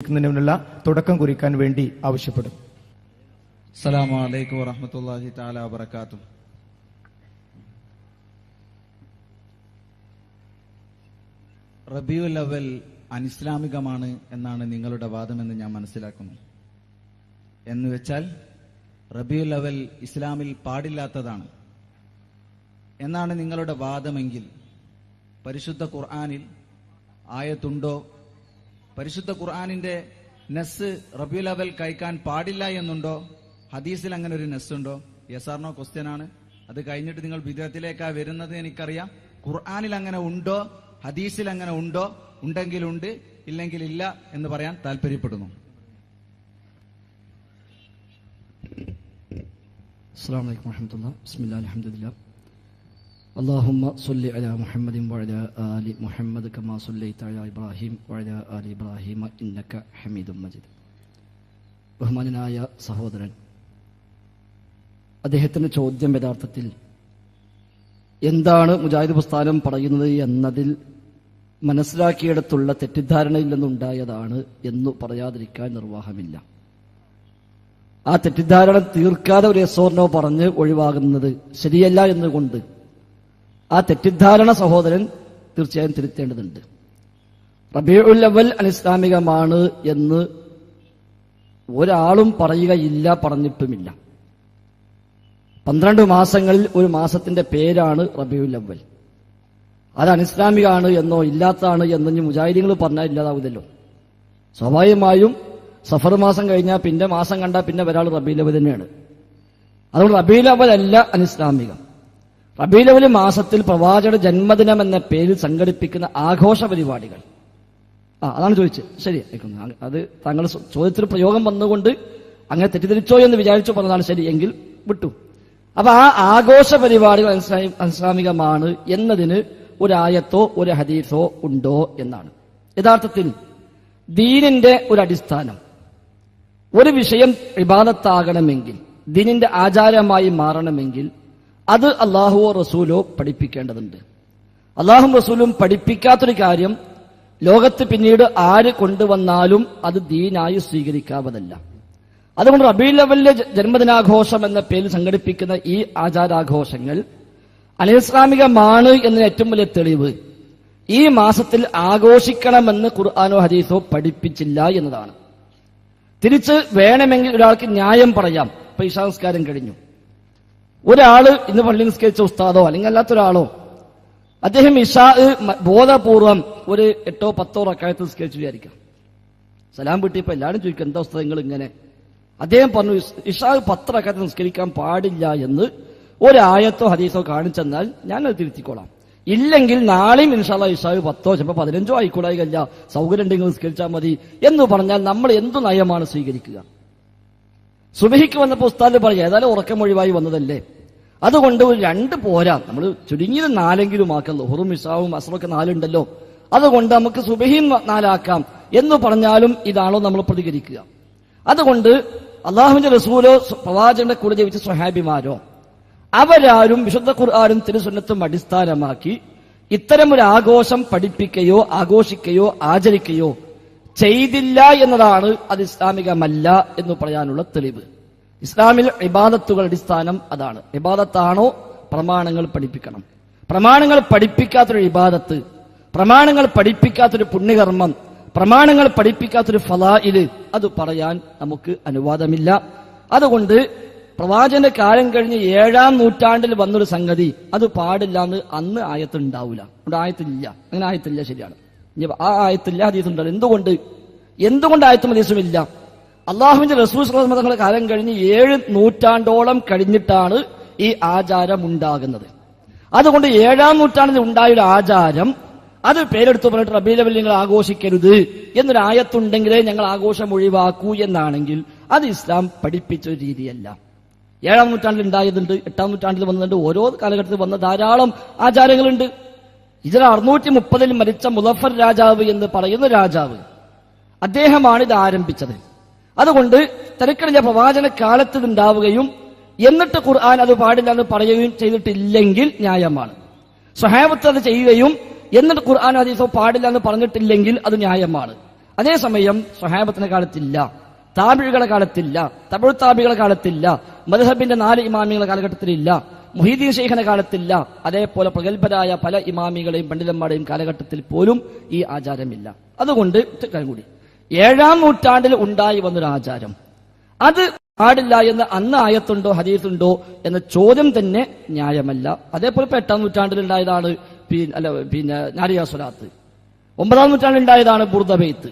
ുന്നതിനുള്ള തുടക്കം കുറിക്കാൻ വേണ്ടി ആവശ്യപ്പെടും. അസ്സലാമു അലൈക്കും വറഹ്മത്തുള്ളാഹി തആല വബറകാതുഹു. റബീഉൽ അവൽ അനിസ്ലാമികമാണ് എന്നാണ് നിങ്ങളുടെ വാദമെന്ന് ഞാൻ മനസ്സിലാക്കുന്നു. എന്ന് വെച്ചാൽ റബീഉൽ അവൽ ഇസ്ലാമിൽ പാടില്ലാത്തതാണ് എന്നാണ് നിങ്ങളുടെ വാദമെങ്കിൽ പരിശുദ്ധ ഖുർആനിൽ ആയത്തുണ്ടോ? പരിശുദ്ധ ഖുർആനിന്റെ നസ് റബീഉൽ അവൽ കഴിക്കാൻ പാടില്ല എന്നുണ്ടോ? ഹദീസിൽ അങ്ങനെ ഒരു നസ് ഉണ്ടോ? യെസ് ഓർ നോ ക്വസ്റ്റ്യൻ ആണ്. അത് കഴിഞ്ഞിട്ട് നിങ്ങൾ ബിദ്അത്തിലേക്കാ വരുന്നത് എനിക്കറിയാം. ഖുർആനിൽ അങ്ങനെ ഉണ്ടോ? ഹദീസിൽ അങ്ങനെ ഉണ്ടോ? ഉണ്ടെങ്കിൽ ഉണ്ട്, ഇല്ലെങ്കിൽ ഇല്ല എന്ന് പറയാൻ താല്പര്യപ്പെടുന്നു. അസ്സലാമു അലൈക്കും വറഹ്മത്തുള്ളാഹി. ബിസ്മില്ലാഹിൽ അൽഹംദുലില്ലാഹ്. اللهم صل على محمد وعلى آل محمد كما صليت على إبراهيم وعلى آل إبراهيم إنك حميد مجيد. ബഹുമാനനായ സഹോദരൻ, അദ്ദേഹത്തിന്റെ ചോദ്യം യഥാർത്ഥത്തിൽ എന്താണ് മുജാഹിദ് പ്രസ്ഥാനം പറയുന്നത് എന്നതിൽ മനസ്സിലാക്കിയിടത്തുള്ള തെറ്റിദ്ധാരണയിൽ നിന്നുണ്ടായതാണ് എന്ന് പറയാതിരിക്കാൻ നിർവാഹമില്ല. ആ തെറ്റിദ്ധാരണ തീർക്കാതെ ഒരു യെസ് പറഞ്ഞ് ഒഴിവാകുന്നത് ശരിയല്ല എന്നുകൊണ്ട് ആ തെറ്റിദ്ധാരണ സഹോദരൻ തീർച്ചയായും തിരുത്തേണ്ടതുണ്ട്. റബീഉൽ അവൽ അനിസ്ലാമികമാണ് എന്ന് ഒരാളും പറയുകയില്ല, പറഞ്ഞിട്ടുമില്ല. 12 മാസങ്ങളിൽ ഒരു മാസത്തിന്റെ പേരാണ് റബീഉൽ അവൽ. അത് അനിസ്ലാമികമാണ് എന്നോ ഇല്ലാത്തതാണ് എന്നോ മുജാഹിദീങ്ങൾ പറഞ്ഞാൽ ഇല്ലാതാവില്ലല്ലോ. സ്വാഭാവികമായും സഫർ മാസം കഴിഞ്ഞാൽ പിന്നെ മാസം കണ്ടാൽ പിന്നെ ഒരാൾ റബീഉൽ അവൽ തന്നെയാണ്. അതുകൊണ്ട് റബീഉൽ അവൽ അല്ല അനിസ്ലാമികം. റബീഉൽ അവൽ മാസത്തിൽ പ്രവാചകരുടെ ജന്മദിനം എന്ന പേരിൽ സംഘടിപ്പിക്കുന്ന ആഘോഷ പരിപാടികൾ, അതാണ് ചോദിച്ചത്. ശരി, അത് താങ്കൾ ചോദ്യത്തിൽ പ്രയോഗം വന്നുകൊണ്ട് അങ്ങനെ തെറ്റിദ്ധരിച്ചോ എന്ന് വിചാരിച്ചു പറഞ്ഞതാണ്. ശരി, എങ്കിൽ വിട്ടു. അപ്പൊ ആ ആഘോഷ പരിപാടികൾ അനിസ്ലാമികമാണ് എന്നതിന് ഒരു ആയത്തോ ഒരു ഹദീസോ ഉണ്ടോ എന്നാണ്. യഥാർത്ഥത്തിൽ ദീനിന്റെ ഒരു അടിസ്ഥാനം, ഒരു വിഷയം ഇബാദത്താകണമെങ്കിൽ, ദീനിന്റെ ആചാരമായി മാറണമെങ്കിൽ അത് അല്ലാഹുവോ റസൂലോ പഠിപ്പിക്കേണ്ടതുണ്ട്. അല്ലാഹും റസൂലും പഠിപ്പിക്കാത്തൊരു കാര്യം ലോകത്ത് പിന്നീട് ആര് കൊണ്ടുവന്നാലും അത് ദീനായി സ്വീകരിക്കാവതല്ല. അതുകൊണ്ട് റബീഉൽ അവലിലെ ജന്മദിനാഘോഷം എന്ന പേരിൽ സംഘടിപ്പിക്കുന്ന ഈ ആചാരാഘോഷങ്ങൾ അനിസ്ലാമികമാണ് എന്നതിന് ഏറ്റവും വലിയ തെളിവ് ഈ മാസത്തിൽ ആഘോഷിക്കണമെന്ന് ഖുർആനോ ഹദീസോ പഠിപ്പിച്ചില്ല എന്നതാണ്. തിരിച്ച് വേണമെങ്കിൽ ഒരാൾക്ക് ന്യായം പറയാം. ഇപ്പൊ ഇശാ നിസ്കാരം കഴിഞ്ഞു, ഒരാള് ഇന്ന് പള്ളി നിസ്കരിച്ച ഉസ്താദോ അല്ലെങ്കിൽ അല്ലാത്തൊരാളോ അദ്ദേഹം ഇശാ ബോധപൂർവം ഒരു 8-10 റക്അത്ത് നിസ്കരിച്ചു വിചാരിക്കാം. സലാം വീട്ടിയപ്പോ എല്ലാവരും ചോദിക്കും, എന്താ ഉസ്താദ് നിങ്ങൾ ഇങ്ങനെ? അദ്ദേഹം പറഞ്ഞു, ഇശാ 10 റക്അത്ത് നിസ്കരിക്കാൻ പാടില്ല എന്ന് ഒരായത്തോ ഹദീസോ കാണിച്ചെന്നാൽ ഞാൻ അത് തിരുത്തിക്കോളാം. ഇല്ലെങ്കിൽ നാളെയും ഇൻഷാല്ലാ ഇശാ 10 ചിലപ്പോൾ 15 ആയിക്കൂടായില്ല, സൗകര്യം ഉണ്ടെങ്കിൽ നിസ്കരിച്ചാൽ മതി എന്ന് പറഞ്ഞാൽ നമ്മൾ എന്തു നയമാണ് സ്വീകരിക്കുക? സുബഹിക്ക് വന്നപ്പോൾ ഉസ്താദ് പറയാം, ഏതായാലും ഉറക്കമൊഴിവായി വന്നതല്ലേ, അതുകൊണ്ട് ഒരു 2 പോരാ, നമ്മൾ ചുരുങ്ങിയത് 4 ആക്കാം. ളുഹറും ഇശാവും അസ്റൊക്കെ 4 ഉണ്ടല്ലോ, അതുകൊണ്ട് നമുക്ക് സുബഹിയും 4 ആക്കാം എന്ന് പറഞ്ഞാലും ഇതാണോ നമ്മൾ പ്രതികരിക്കുക? അതുകൊണ്ട് അള്ളാഹുവിന്റെ റസൂലോ പ്രവാചകന്റെ കൂടെ ജീവിച്ച സ്വഹാബിമാരോ അവരാരും വിശുദ്ധ ഖുർആനും തിരുസുന്നത്തും അടിസ്ഥാനമാക്കി ഇത്തരം ഒരു ആഘോഷം പഠിപ്പിക്കുകയോ ആഘോഷിക്കുകയോ ആചരിക്കുകയോ ചെയ്തില്ല എന്നതാണ് അത് ഇസ്ലാമികമല്ല എന്ന് പറയാനുള്ള തെളിവ്. ഇസ്ലാമിൽ ഇബാദത്തുകൾ അടിസ്ഥാനം അതാണ്. ഇബാദത്താണോ? പ്രമാണങ്ങൾ പഠിപ്പിക്കണം. പ്രമാണങ്ങൾ പഠിപ്പിക്കാത്തൊരു ഇബാദത്ത്, പ്രമാണങ്ങൾ പഠിപ്പിക്കാത്തൊരു പുണ്യകർമ്മം, പ്രമാണങ്ങൾ പഠിപ്പിക്കാത്തൊരു ഫളായില് അത് പറയാൻ നമുക്ക് അനുവാദമില്ല. അതുകൊണ്ട് പ്രവാചകന്റെ കാലം കഴിഞ്ഞ് 7-ാം നൂറ്റാണ്ടിൽ വന്നൊരു സംഗതി അത് പാടില്ല എന്ന് അന്ന് ആയത്തുണ്ടാവില്ല. അവിടെ ആയത്തില്ല, അങ്ങനെ ആയത്തില്ല. ശരിയാണ്, ആ ആയത്തില്ല, ഹദീസുണ്ട്. എന്തുകൊണ്ട് ആയത്തും ഹദീസും ഇല്ല? അള്ളാഹുവിന്റെ റസൂൽ സ്വല്ലല്ലാഹു അലൈഹി വസല്ലം തങ്ങളുടെ കാലം കഴിഞ്ഞ് 7 നൂറ്റാണ്ടോളം കഴിഞ്ഞിട്ടാണ് ഈ ആചാരം ഉണ്ടാകുന്നത്. അതുകൊണ്ട് 7-ാം നൂറ്റാണ്ടിൽ ഉണ്ടായൊരു ആചാരം അത് പേരെടുത്തു പറഞ്ഞിട്ട് റബീഉൽ അവൽ നിങ്ങൾ ആഘോഷിക്കരുത് എന്നൊരു ആയത്തുണ്ടെങ്കിലേ ഞങ്ങൾ ആഘോഷം ഒഴിവാക്കൂ എന്നാണെങ്കിൽ അത് ഇസ്ലാം പഠിപ്പിച്ച ഒരു രീതിയല്ല. 7-ാം നൂറ്റാണ്ടിൽ ഉണ്ടായതുണ്ട്, 8-ാം നൂറ്റാണ്ടിൽ വന്നിട്ടുണ്ട്, ഓരോ കാലഘട്ടത്തിൽ വന്ന ധാരാളം ആചാരങ്ങളുണ്ട്. ഹിജ്റ 630 മരിച്ച മുളഫർ രാജാവ് എന്ന് പറയുന്ന രാജാവ്, അദ്ദേഹമാണ് ഇത് ആരംഭിച്ചത്. അതുകൊണ്ട് തിരക്കടില്ല പ്രവാചന കാലത്ത് ഉണ്ടാവുകയും എന്നിട്ട് ഖുർആൻ അത് പാടില്ല എന്ന് പറയുകയും ചെയ്തിട്ടില്ലെങ്കിൽ ന്യായമാണ്. സ്വഹാബത്ത് അത് ചെയ്യുകയും എന്നിട്ട് ഖുർആൻ ഹദീസോ പാടില്ല എന്ന് പറഞ്ഞിട്ടില്ലെങ്കിൽ അത് ന്യായമാണ്. അതേസമയം സ്വഹാബത്തിന്റെ കാലത്തില്ല, താബികളുടെ കാലത്തില്ല, തബഉ താബികളുടെ കാലത്തില്ല, മദ്ഹബിന്റെ 4 ഇമാമികളുടെ കാലഘട്ടത്തിലില്ല, മുഹീദ്ദീൻ ശൈഖിന്റെ കാലത്തില്ല, അതേപോലെ പ്രഗത്ഭരായ പല ഇമാമികളെയും പണ്ഡിതന്മാരുടെയും കാലഘട്ടത്തിൽ പോലും ഈ ആചാരമില്ല. അതുകൊണ്ട് കാര്യം കൂടി 7-ാം നൂറ്റാണ്ടിൽ ഉണ്ടായി വന്നൊരു ആചാരം, അത് പാടില്ല എന്ന് അന്ന് ആയത്തുണ്ടോ ഹദീസുണ്ടോ എന്ന ചോദ്യം തന്നെ ന്യായമല്ല. അതേപോലെ 8-ാം നൂറ്റാണ്ടിൽ ഉണ്ടായതാണ് പിന്നെ നാരിയ സ്വലാത്ത്, 9-ാം നൂറ്റാണ്ടിൽ ഉണ്ടായതാണ് ബുർദ ബെയ്ത്ത്,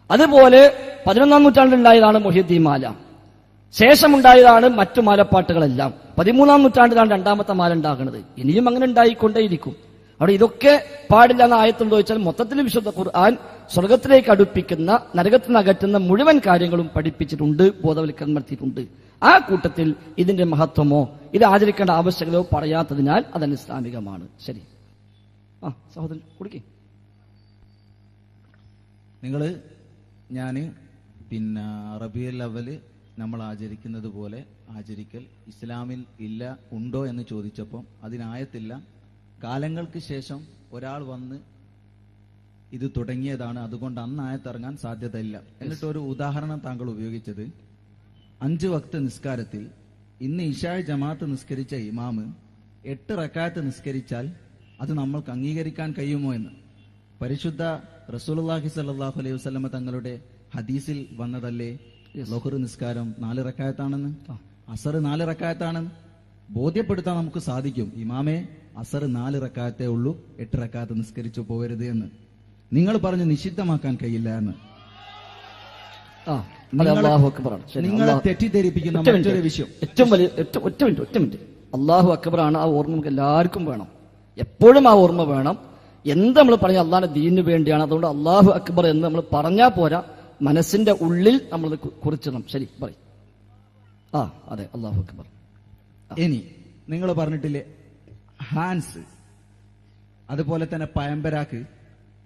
അതുപോലെ 11-ാം നൂറ്റാണ്ടിൽ ഉണ്ടായതാണ് മുഹ്യിദ്ദീൻ മാല, ശേഷമുണ്ടായതാണ് മറ്റു മാലപ്പാട്ടുകളെല്ലാം. 13-ാം നൂറ്റാണ്ടിലാണ് 2ാമത്തെ മാല ഉണ്ടാകുന്നത്. ഇനിയും അങ്ങനെ ഉണ്ടായിക്കൊണ്ടേയിരിക്കും. അവിടെ ഇതൊക്കെ പാടില്ല എന്ന ആയത്തുണ്ടോ ചോദിച്ചാൽ മൊത്തത്തിൽ വിശുദ്ധ ഖുർആൻ സ്വർഗത്തിലേക്ക് അടുപ്പിക്കുന്ന, നരകത്തിൽ നിന്ന് അകറ്റുന്ന മുഴുവൻ കാര്യങ്ങളും പഠിപ്പിച്ചിട്ടുണ്ട്, ബോധവൽക്കരണം നടത്തിയിട്ടുണ്ട്. ആ കൂട്ടത്തിൽ ഇതിന്റെ മഹത്വമോ ഇത് ആചരിക്കേണ്ട ആവശ്യകതയോ പറയാത്തതിനാൽ അത് ഇസ്ലാമികമാണ്. ശരി, സഹോദരൻ കുടിക്കേ. ഞാന് പിന്നെ റബീഉൽ അവ്വൽ നമ്മൾ ആചരിക്കുന്നത് പോലെ ആചരിക്കൽ ഇസ്ലാമിൽ ഇല്ല, ഉണ്ടോ എന്ന് ചോദിച്ചപ്പോൾ അതിനായത്തില്ല. കാലങ്ങൾക്ക് ശേഷം ഒരാൾ വന്ന് ഇത് തുടങ്ങിയതാണ്, അതുകൊണ്ട് അന്ന് ആയത്തിറങ്ങാൻ സാധ്യതയില്ല. എന്നിട്ടൊരു ഉദാഹരണം താങ്കൾ ഉപയോഗിച്ചത് 5 വക്ത് നിസ്കാരത്തിൽ ഇന്ന് ഇശാഅ് ജമാഅത്ത് നിസ്കരിച്ച ഇമാമ് 8 റക്അത്ത് നിസ്കരിച്ചാൽ അത് നമ്മൾക്ക് അംഗീകരിക്കാൻ കഴിയുമോ എന്ന്. പരിശുദ്ധ റസൂലുള്ളാഹി സ്വല്ലല്ലാഹു അലൈഹി വസല്ലമ തങ്ങളുടെ ഹദീസിൽ വന്നതല്ലേ ളുഹർ നിസ്കാരം 4 റക്അത്താണെന്ന്, അസർ 4 റക്അത്താണെന്ന് ബോധ്യപ്പെടുത്താൻ നമുക്ക് സാധിക്കും. ഇമാമെ അസർ 4 റക്അത്തേ ഉള്ളൂ, 8 റക്അത്ത് നിസ്കരിച്ചു പോകരുത് എന്ന്. നിങ്ങൾ പറഞ്ഞു നിഷിദ്ധമാക്കാൻ കഴിയില്ല എന്ന്. നിങ്ങളെ തെറ്റിദ്ധരിപ്പിക്കുന്ന മറ്റൊരു വിഷയം, ഒറ്റ മിനിറ്റ്, അല്ലാഹു അക്ബറാണ്. ആ ഓർമ്മ നമുക്ക് എല്ലാവർക്കും വേണം, എപ്പോഴും ആ ഓർമ്മ വേണം. എന്ത് നമ്മൾ പറഞ്ഞ അള്ളാഹിന്റെ ദീനിന് വേണ്ടിയാണ്. അതുകൊണ്ട് അല്ലാഹു അക്ബർ എന്ന് നമ്മൾ പറഞ്ഞാൽ പോരാ, മനസ്സിന്റെ ഉള്ളിൽ നമ്മൾ കുറിച്ചിടണം. ശരി, പറയും. അതെ, അല്ലാഹു അക്ബർ. ഇനി നിങ്ങൾ പറഞ്ഞിട്ടില്ലേ ഹാൻസ്, അതുപോലെ തന്നെ പയമ്പരാക്ക്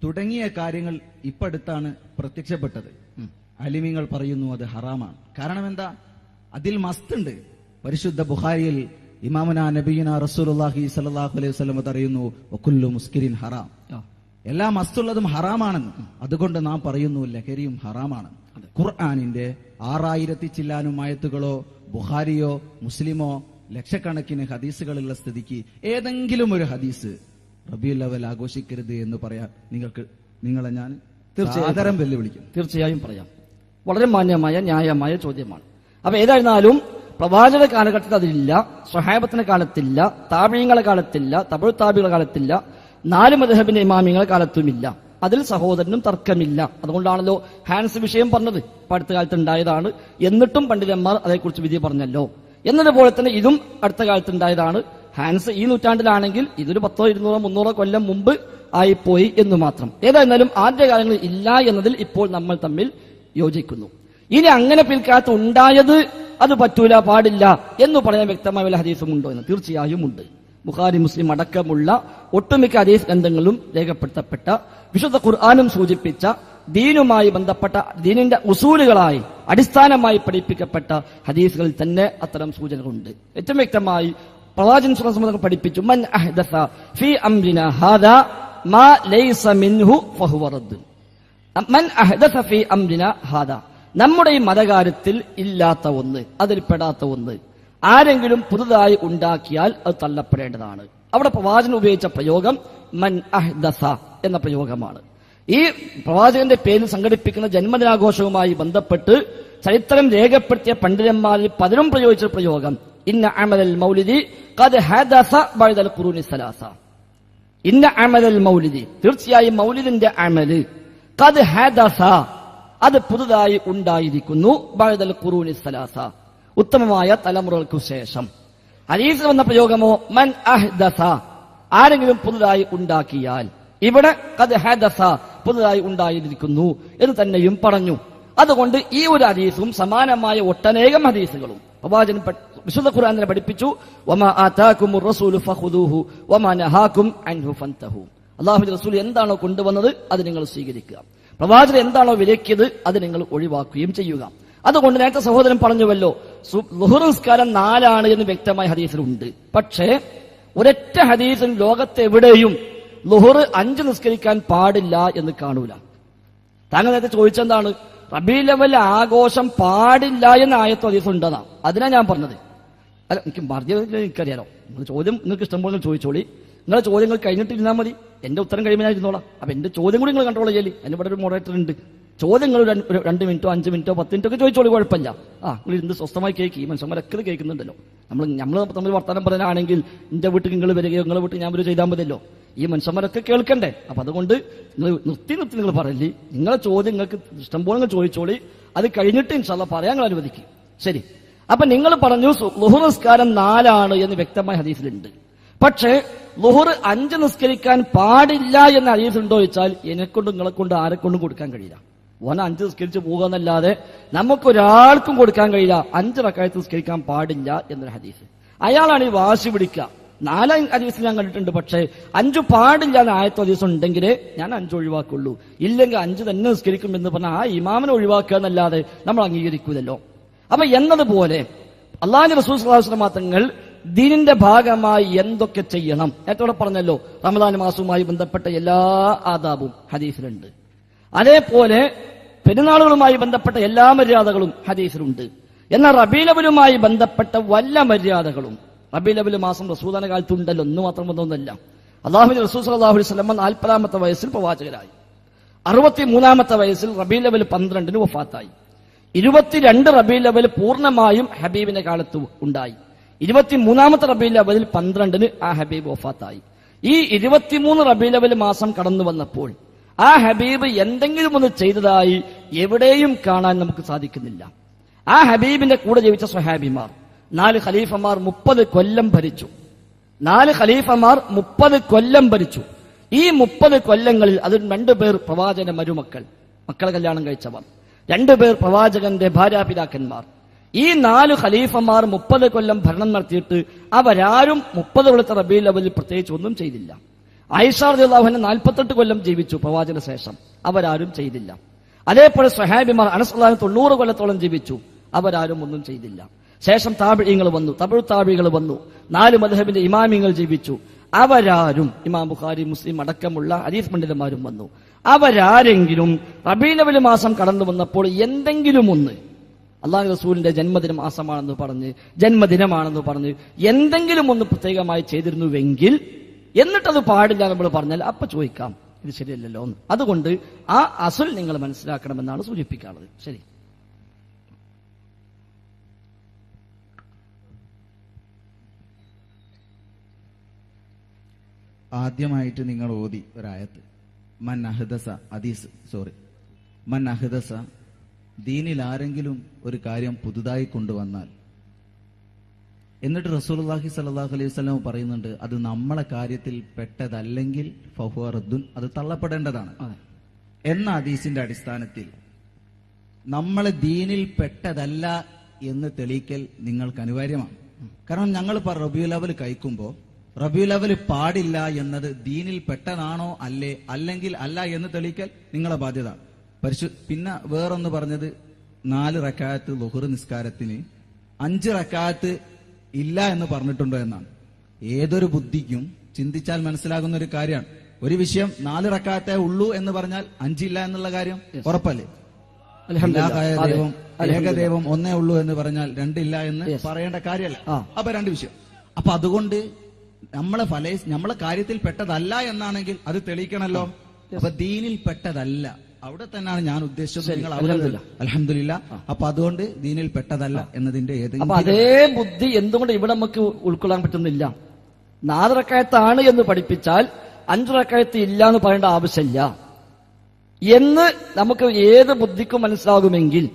തുടങ്ങിയ കാര്യങ്ങൾ ഇപ്പടുത്താണ് പ്രത്യക്ഷപ്പെട്ടത്. അലിമിങ്ങൾ പറയുന്നു അത് ഹറാമാണ്. കാരണം എന്താ? അതിൽ മസ്തുണ്ട്. പരിശുദ്ധ ബുഖാരിയിൽ ഇമാമുന നബിയുന റസൂലുള്ളാഹി സ്വല്ലല്ലാഹു അലൈഹി വസല്ലം പറയുന്നു വകുല്ലു മുസ്കിരിൻ ഹറാം, എല്ലാ മസ്തുള്ളതും ഹറാമാണെന്ന്. അതുകൊണ്ട് നാം പറയുന്നു ലഹരിയും ഹറാമാണ്. ഖുർആനിന്റെ 6000 ചില്ലാനും ആയത്തുകളോ ബുഖാരിയോ മുസ്ലിമോ ലക്ഷക്കണക്കിന് ഹദീസുകളുള്ള സ്ഥിതിക്ക് ഏതെങ്കിലും ഒരു ഹദീസ് റബീഉൽ അവ്വൽ ആഘോഷിക്കരുത് എന്ന് പറയാൻ നിങ്ങളെ ഞാൻ തീർച്ചയായും വെല്ലുവിളിക്കും. തീർച്ചയായും പറയാം. വളരെ മാന്യമായ ന്യായമായ ചോദ്യമാണ്. അപ്പൊ ഏതായിരുന്നാലും പ്രവാചക കാലഘട്ടത്തിൽ അതിലില്ല, സ്വഹാബത്തിന്റെ കാലത്തില്ല, താബിഈങ്ങളുടെ കാലത്തില്ല, തബഉ താബികളുടെ കാലത്തില്ല, 4 മദ്ഹബിന്റെ ഇമാമിങ്ങളുടെ കാലത്തുമില്ല. അതിൽ സഹോദരനും തർക്കമില്ല. അതുകൊണ്ടാണല്ലോ ഹാൻസ് വിഷയം പറഞ്ഞത്. ഇപ്പൊ അടുത്ത കാലത്ത് ഉണ്ടായതാണ്, എന്നിട്ടും പണ്ഡിതന്മാർ അതേക്കുറിച്ച് വിധി പറഞ്ഞല്ലോ. എന്നതുപോലെ തന്നെ ഇതും അടുത്ത കാലത്ത് ഉണ്ടായതാണ്. ഹാൻസ് ഈ നൂറ്റാണ്ടിലാണെങ്കിൽ ഇതൊരു 100, 200, 300 കൊല്ലം മുമ്പ് ആയിപ്പോയി എന്ന് മാത്രം. ഏതായിരുന്നാലും ആദ്യകാലങ്ങളിൽ ഇല്ല എന്നതിൽ ഇപ്പോൾ നമ്മൾ തമ്മിൽ യോജിക്കുന്നു. ഇനി അങ്ങനെ പിൽക്കാലത്ത് ഉണ്ടായത് അത് പറ്റൂല, പാടില്ല എന്ന് പറയാൻ വ്യക്തമായ വല്ല ഹദീസും ഉണ്ടോ എന്ന്? തീർച്ചയായും ഉണ്ട്. ബുഖാരി, മുസ്ലിം അടക്കമുള്ള ഒട്ടുമിക്ക ഹദീസ് ഗ്രന്ഥങ്ങളും രേഖപ്പെടുത്തപ്പെട്ട, വിശുദ്ധ ഖുർആനും സൂചിപ്പിച്ച, ദീനുമായി ബന്ധപ്പെട്ട, ദീനിന്റെ ഉസൂലുകളായി അടിസ്ഥാനമായി പഠിപ്പിക്കപ്പെട്ട ഹദീസുകളിൽ തന്നെ അത്തരം സൂചനകളുണ്ട്. ഏറ്റവും വ്യക്തമായി പ്രവാചകൻ സ്വല്ലല്ലാഹു അലൈഹി വസല്ലം പഠിപ്പിച്ചു, മൻ അഹ്ദസ ഫീ അംരിനാ ഹാദാ മാ ലൈസ മിൻഹു ഫഹുവ റദ്ദ്. മൻ അഹ്ദസ ഫീ അംരിനാ ഹാദാ, നമ്മുടെ ഈ മതകാര്യത്തിൽ ഇല്ലാത്ത ഒന്ന്, അതിൽ പെടാത്ത ഒന്ന് ആരെങ്കിലും പുതുതായി ഉണ്ടാക്കിയാൽ അത് തള്ളപ്പെടേണ്ടതാണ്. അവിടെ പ്രവാചകൻ ഉപയോഗിച്ച പ്രയോഗം മൻ അഹ്ദസ എന്ന പ്രയോഗമാണ്. ഈ പ്രവാചകന്റെ പേരിൽ സംഘടിപ്പിക്കുന്ന ജന്മദിനാഘോഷവുമായി ബന്ധപ്പെട്ട് ചരിത്രം രേഖപ്പെടുത്തിയ പണ്ഡിതന്മാരിൽ പലരും പ്രയോഗിച്ച പ്രയോഗം ഇന്ന അമലൽ മൗലിദി ഖദ് ഹദസ ബഅദൽ ഖുറൂനി സലാസ. ഇന്ന അമലൽ മൗലിദി, തീർച്ചയായും മൗലിദിന്റെ അമല്, ഖദ് ഹദസ, അത് പുതുതായി ഉണ്ടായിരിക്കുന്നു, ബഅദൽ ഖുറൂനി സലാസ, ഉത്തമമായ തലമുറകൾക്കു ശേഷം. ഹദീസിൽ വന്ന പ്രയോഗമോ മൻ അഹ്ദസ, ആരെങ്കിലും പുതുതായി ഉണ്ടാക്കിയാൽ. ഇവിടെ ഖദ് ഹദസ, പുതുതായി ഉണ്ടായിരിക്കുന്നു എന്ന് തന്നെയും പറഞ്ഞു. അതുകൊണ്ട് ഈ ഒരു ഹദീസും സമാനമായ ഒട്ടനേകം ഹദീസുകളും പ്രവാചകൻ വിശുദ്ധ ഖുർആനിനെ പഠിപ്പിച്ചു, വമാ ആതാകുമുർ റസൂലു ഫഖുദൂഹു വമാ നഹാകും അൻഹു ഫൻതഹു. അല്ലാഹുവിന്റെ റസൂൽ എന്താണോ കൊണ്ടുവന്നത് അത് നിങ്ങൾ സ്വീകരിക്കുക, പ്രവാചകൻ എന്താണോ വിലക്കിയത് അത് നിങ്ങൾ ഒഴിവാക്കുകയും ചെയ്യുക. അതുകൊണ്ട് നേരത്തെ സഹോദരൻ പറഞ്ഞുവല്ലോ, ളുഹർ നിസ്കാരം 4 എന്ന് വ്യക്തമായ ഹദീസിലുണ്ട്. പക്ഷേ ഒരൊറ്റ ഹദീസിൽ ലോകത്തെവിടെയും ളുഹർ 5 നിസ്കരിക്കാൻ പാടില്ല എന്ന് കാണൂല. താങ്കൾ നേരത്തെ ചോദിച്ചെന്താണ് റബീഉൽ അവ്വൽ ആഘോഷം പാടില്ല എന്ന ആയത്ത് ഹദീസ് ഉണ്ടെന്നാ. അതിനാ ഞാൻ പറഞ്ഞത്. അല്ല, എനിക്ക് പറഞ്ഞത് എനിക്കറിയാലോ. നിങ്ങൾ ചോദ്യം നിങ്ങൾക്ക് ഇഷ്ടം പോലെ ചോദിച്ചോളി. നിങ്ങളെ ചോദ്യങ്ങൾ കഴിഞ്ഞിട്ടിരുന്നാൽ മതി. എന്റെ ഉത്തരം കഴിയുമ്പോൾ ഞാൻ ഇരുന്നോളാം. അപ്പൊ എന്റെ ചോദ്യം കൂടി നിങ്ങൾ കൺട്രോൾ ചെയ്യല്. അതിന് ഇവിടെ ഒരു മോഡറേറ്റർ ഉണ്ട്. ചോദ്യങ്ങൾ 2 മിനിറ്റോ 5 മിനിറ്റോ 10 മിനിറ്റോ ഒക്കെ ചോദിച്ചോളൂ, കുഴപ്പമില്ല. നിങ്ങൾ ഇരുന്ന് സ്വസ്ഥമായി കേൾക്കി. ഈ മനുഷ്യന്മാരൊക്കെ കേൾക്കുന്നുണ്ടല്ലോ. നമ്മൾ തമ്മിൽ വർത്തമാനം പറയാനാണെങ്കിൽ എന്റെ വീട്ടിൽ നിങ്ങൾ വരികയോ നിങ്ങളെ വീട്ടിൽ ഞാൻ വരികയോ ചെയ്താൽ മതിയല്ലോ. ഈ മനുഷ്യന്മാരൊക്കെ കേൾക്കണ്ടേ? അപ്പൊ അതുകൊണ്ട് നിങ്ങൾ നിർത്തി നിങ്ങൾ പറയില്ലേ. നിങ്ങളെ ചോദ്യം നിങ്ങൾക്ക് ഇഷ്ടംപോലെ നിങ്ങൾ ചോദിച്ചോളി. അത് കഴിഞ്ഞിട്ട് ഇൻഷാ അല്ലാഹ് പറയാൻ നിങ്ങൾ അനുവദിക്കും. ശരി. അപ്പൊ നിങ്ങൾ പറഞ്ഞു ളുഹുർ നിസ്കാരം 4 എന്ന് വ്യക്തമായ ഹദീസിലുണ്ട്. പക്ഷേ ളുഹുർ 5 നിസ്കരിക്കാൻ പാടില്ല എന്ന ഹദീസുണ്ടോ ചോദിച്ചാൽ എന്നെക്കൊണ്ട് നിങ്ങളെ കൊണ്ട് ആരെക്കൊണ്ടും കൊടുക്കാൻ കഴിയില്ല. ഓന 5 നിസ്കരിച്ച് പോകുകയെന്നല്ലാതെ നമുക്കൊരാൾക്കും കൊടുക്കാൻ കഴിയില്ല 5 റക്അത്ത് നിസ്കരിക്കാൻ പാടില്ല എന്നൊരു ഹദീസ്. അയാളാണ് ഈ വാശി പിടിക്കുക. 4 ഹദീസ് ഞാൻ കണ്ടിട്ടുണ്ട്, പക്ഷേ 5 പാടില്ല എന്ന ആയത്ത് ഹദീസ് ഉണ്ടെങ്കിലേ ഞാൻ 5 ഒഴിവാക്കുള്ളൂ. ഇല്ലെങ്കിൽ 5 തന്നെ നിസ്കരിക്കും എന്ന് പറഞ്ഞാൽ ആ ഇമാമിനെ ഒഴിവാക്കുക എന്നല്ലാതെ നമ്മൾ അംഗീകരിക്കൂലല്ലോ. അപ്പൊ എന്നതുപോലെ അല്ലാഹുവിന്റെ റസൂൽ സ്വല്ലല്ലാഹു അലൈഹി വസല്ലം തങ്ങൾ ദീനിന്റെ ഭാഗമായി എന്തൊക്കെ ചെയ്യണം നേരത്തെ പറഞ്ഞല്ലോ. റമദാൻ മാസവുമായി ബന്ധപ്പെട്ട എല്ലാ ആദാബും ഹദീസിലുണ്ട്. അതേപോലെ പെരുന്നാളുകളുമായി ബന്ധപ്പെട്ട എല്ലാ മര്യാദകളും ഹദീസിലുണ്ട്. എന്നാൽ റബീഉൽ അവ്വലുമായി ബന്ധപ്പെട്ട വല്ല മര്യാദകളും റബീഉൽ അവ്വൽ മാസം റസൂലുള്ളാഹിന്റെ കാലത്തുണ്ടല്ലോ. ഒന്ന് മാത്രം ഒന്നല്ല. അല്ലാഹുവിന്റെ റസൂൽ സ്വല്ലല്ലാഹു അലൈഹി വസല്ലം 40-ാമത്തെ വയസ്സിൽ പ്രവാചകരായി. 63-ാമത്തെ വയസ്സിൽ റബീഉൽ അവ്വൽ 12-ന് വഫാത്തായി. 22 റബീഉൽ അവ്വൽ പൂർണ്ണമായും ഹബീബിന്റെ കാലത്ത് ഉണ്ടായി. 23-ാമത്തെ റബീഉൽ അവ്വലിൽ 12-ന് ആ ഹബീബ് വഫാത്തായി. ഈ 23 റബീഉൽ അവ്വൽ മാസം കടന്നു വന്നപ്പോൾ ആ ഹബീബ് എന്തെങ്കിലും ഒന്ന് ചെയ്തതായി എവിടെയും കാണാൻ നമുക്ക് സാധിക്കുന്നില്ല. ആ ഹബീബിന്റെ കൂടെ ജീവിച്ച സ്വഹാബിമാർ 4 ഖലീഫമാർ 30 കൊല്ലം ഭരിച്ചു. 4 ഖലീഫമാർ 30 കൊല്ലം ഭരിച്ചു. ഈ 30 കൊല്ലങ്ങളിൽ അതിൽ 2 പേർ പ്രവാചകന്റെ മരുമക്കൾ, മക്കളെ കല്യാണം കഴിച്ചവർ, 2 പേർ പ്രവാചകന്റെ ഭാര്യാപിതാക്കന്മാർ. ഈ 4 ഖലീഫമാർ 30 കൊല്ലം ഭരണം നടത്തിയിട്ട് അവരാരും 30 കൊല്ലത്തെ റബീഉൽ അവ്വലിൽ പ്രത്യേകിച്ച് ഒന്നും ചെയ്തില്ല. ആയിഷ റളിയല്ലാഹു അൻഹ 48 കൊല്ലം ജീവിച്ചു പ്രവാചകന് ശേഷം, അവരാരും ചെയ്തില്ല. അതേപോലെ സ്വഹാബിമാർ അനസ് റളിയല്ലാഹു അൻഹു 90 കൊല്ലത്തോളം ജീവിച്ചു, അവരാരും ഒന്നും ചെയ്തില്ല. ശേഷം താബിഈങ്ങൾ വന്നു, തബഉ താബിഈകൾ വന്നു, 4 മദ്ഹബിന്റെ ഇമാമിങ്ങൾ ജീവിച്ചു, അവരാരും ഇമാം ബുഖാരി മുസ്ലിം അടക്കമുള്ള ഹദീസ് പണ്ഡിതന്മാരും വന്നു. അവരാരെങ്കിലും റബീഉൽ അവ്വൽ മാസം കടന്നു വന്നപ്പോൾ എന്തെങ്കിലും ഒന്ന് അല്ലാഹു റസൂലിന്റെ ജന്മദിന മാസമാണെന്ന് പറഞ്ഞ് ജന്മദിനമാണെന്ന് പറഞ്ഞ് എന്തെങ്കിലും ഒന്ന് പ്രത്യേകമായി ചെയ്തിരുന്നുവെങ്കിൽ എന്നിട്ടത് പാടില്ല നമ്മൾ പറഞ്ഞാൽ അപ്പൊ ചോദിക്കാം ഇത് ശരിയല്ലല്ലോ എന്ന്. അതുകൊണ്ട് ആ അസുൽ നിങ്ങൾ മനസ്സിലാക്കണമെന്നാണ് സൂചിപ്പിക്കാനുള്ളത്. ശരി. ആദ്യമായിട്ട് നിങ്ങൾ ഓതി ഒരായത്ത് മൻ അഹ്ദസ ദീനിൽ ആരെങ്കിലും ഒരു കാര്യം പുതുതായി കൊണ്ടുവന്നാൽ എന്നിട്ട് റസൂലുള്ളാഹി സ്വല്ലല്ലാഹു അലൈഹി വസല്ലം പറയുന്നുണ്ട് അത് നമ്മളെ കാര്യത്തിൽ പെട്ടതല്ലെങ്കിൽ ഫഹുവ റദ്ദുൻ, അത് തള്ളപ്പെടേണ്ടതാണ് എന്ന ഹദീസിന്റെ അടിസ്ഥാനത്തിൽ നമ്മളെ ദീനിൽ പെട്ടതല്ല എന്ന് തെളിയിക്കൽ നിങ്ങൾക്ക് അനിവാര്യമാണ്. കാരണം ഞങ്ങൾ റബീഉൽ അവ്വൽ കഴിക്കുമ്പോൾ റബീഉൽ അവ്വൽ പാടില്ല എന്നത് ദീനിൽ പെട്ടതാണോ അല്ലേ അല്ലെങ്കിൽ അല്ല എന്ന് തെളിയിക്കൽ നിങ്ങളെ ബാധ്യത. പിന്നെ വേറൊന്ന് പറഞ്ഞത് 4 റക്അത്ത് ളുഹ്ർ നിസ്കാരത്തിന് 5 റക്അത്ത് ഇല്ല എന്ന് പറഞ്ഞിട്ടുണ്ടോ എന്നാണ്. ഏതൊരു ബുദ്ധിക്കും ചിന്തിച്ചാൽ മനസ്സിലാകുന്ന ഒരു കാര്യമാണ്. ഒരു വിഷയം 4 റക്അത്തേ ഉള്ളൂ എന്ന് പറഞ്ഞാൽ 5 ഇല്ല എന്നുള്ള കാര്യം ഉറപ്പല്ലേ? ഏകദൈവം ഒന്നേ ഉള്ളൂ എന്ന് പറഞ്ഞാൽ 2 ഇല്ല എന്ന് പറയേണ്ട കാര്യമല്ല. അപ്പൊ 2 വിഷയം. അപ്പൊ അതുകൊണ്ട് നമ്മളെ കാര്യത്തിൽ പെട്ടതല്ല എന്നാണെങ്കിൽ അത് തെളിയിക്കണല്ലോ. അപ്പൊ ദീനിൽ പെട്ടതല്ല അവിടെ തന്നെയാണ് ഞാൻ ഉദ്ദേശിച്ചത്. നിങ്ങൾ അൽഹംദുലില്ലാ. അപ്പൊ അതുകൊണ്ട് ദീനിൽ പെട്ടതല്ല എന്നതിന്റെ അപ്പൊ അതേ ബുദ്ധി എന്തുകൊണ്ട് ഇവിടെ നമുക്ക് ഉൾക്കൊള്ളാൻ പറ്റുന്നില്ല? 4 റക്അത്താണ് എന്ന് പഠിപ്പിച്ചാൽ 5 റക്അത്ത് ഇല്ല എന്ന് പറയേണ്ട ആവശ്യമില്ല എന്ന് നമുക്ക് ഏത് ബുദ്ധിക്കും മനസ്സിലാകുമെങ്കിൽ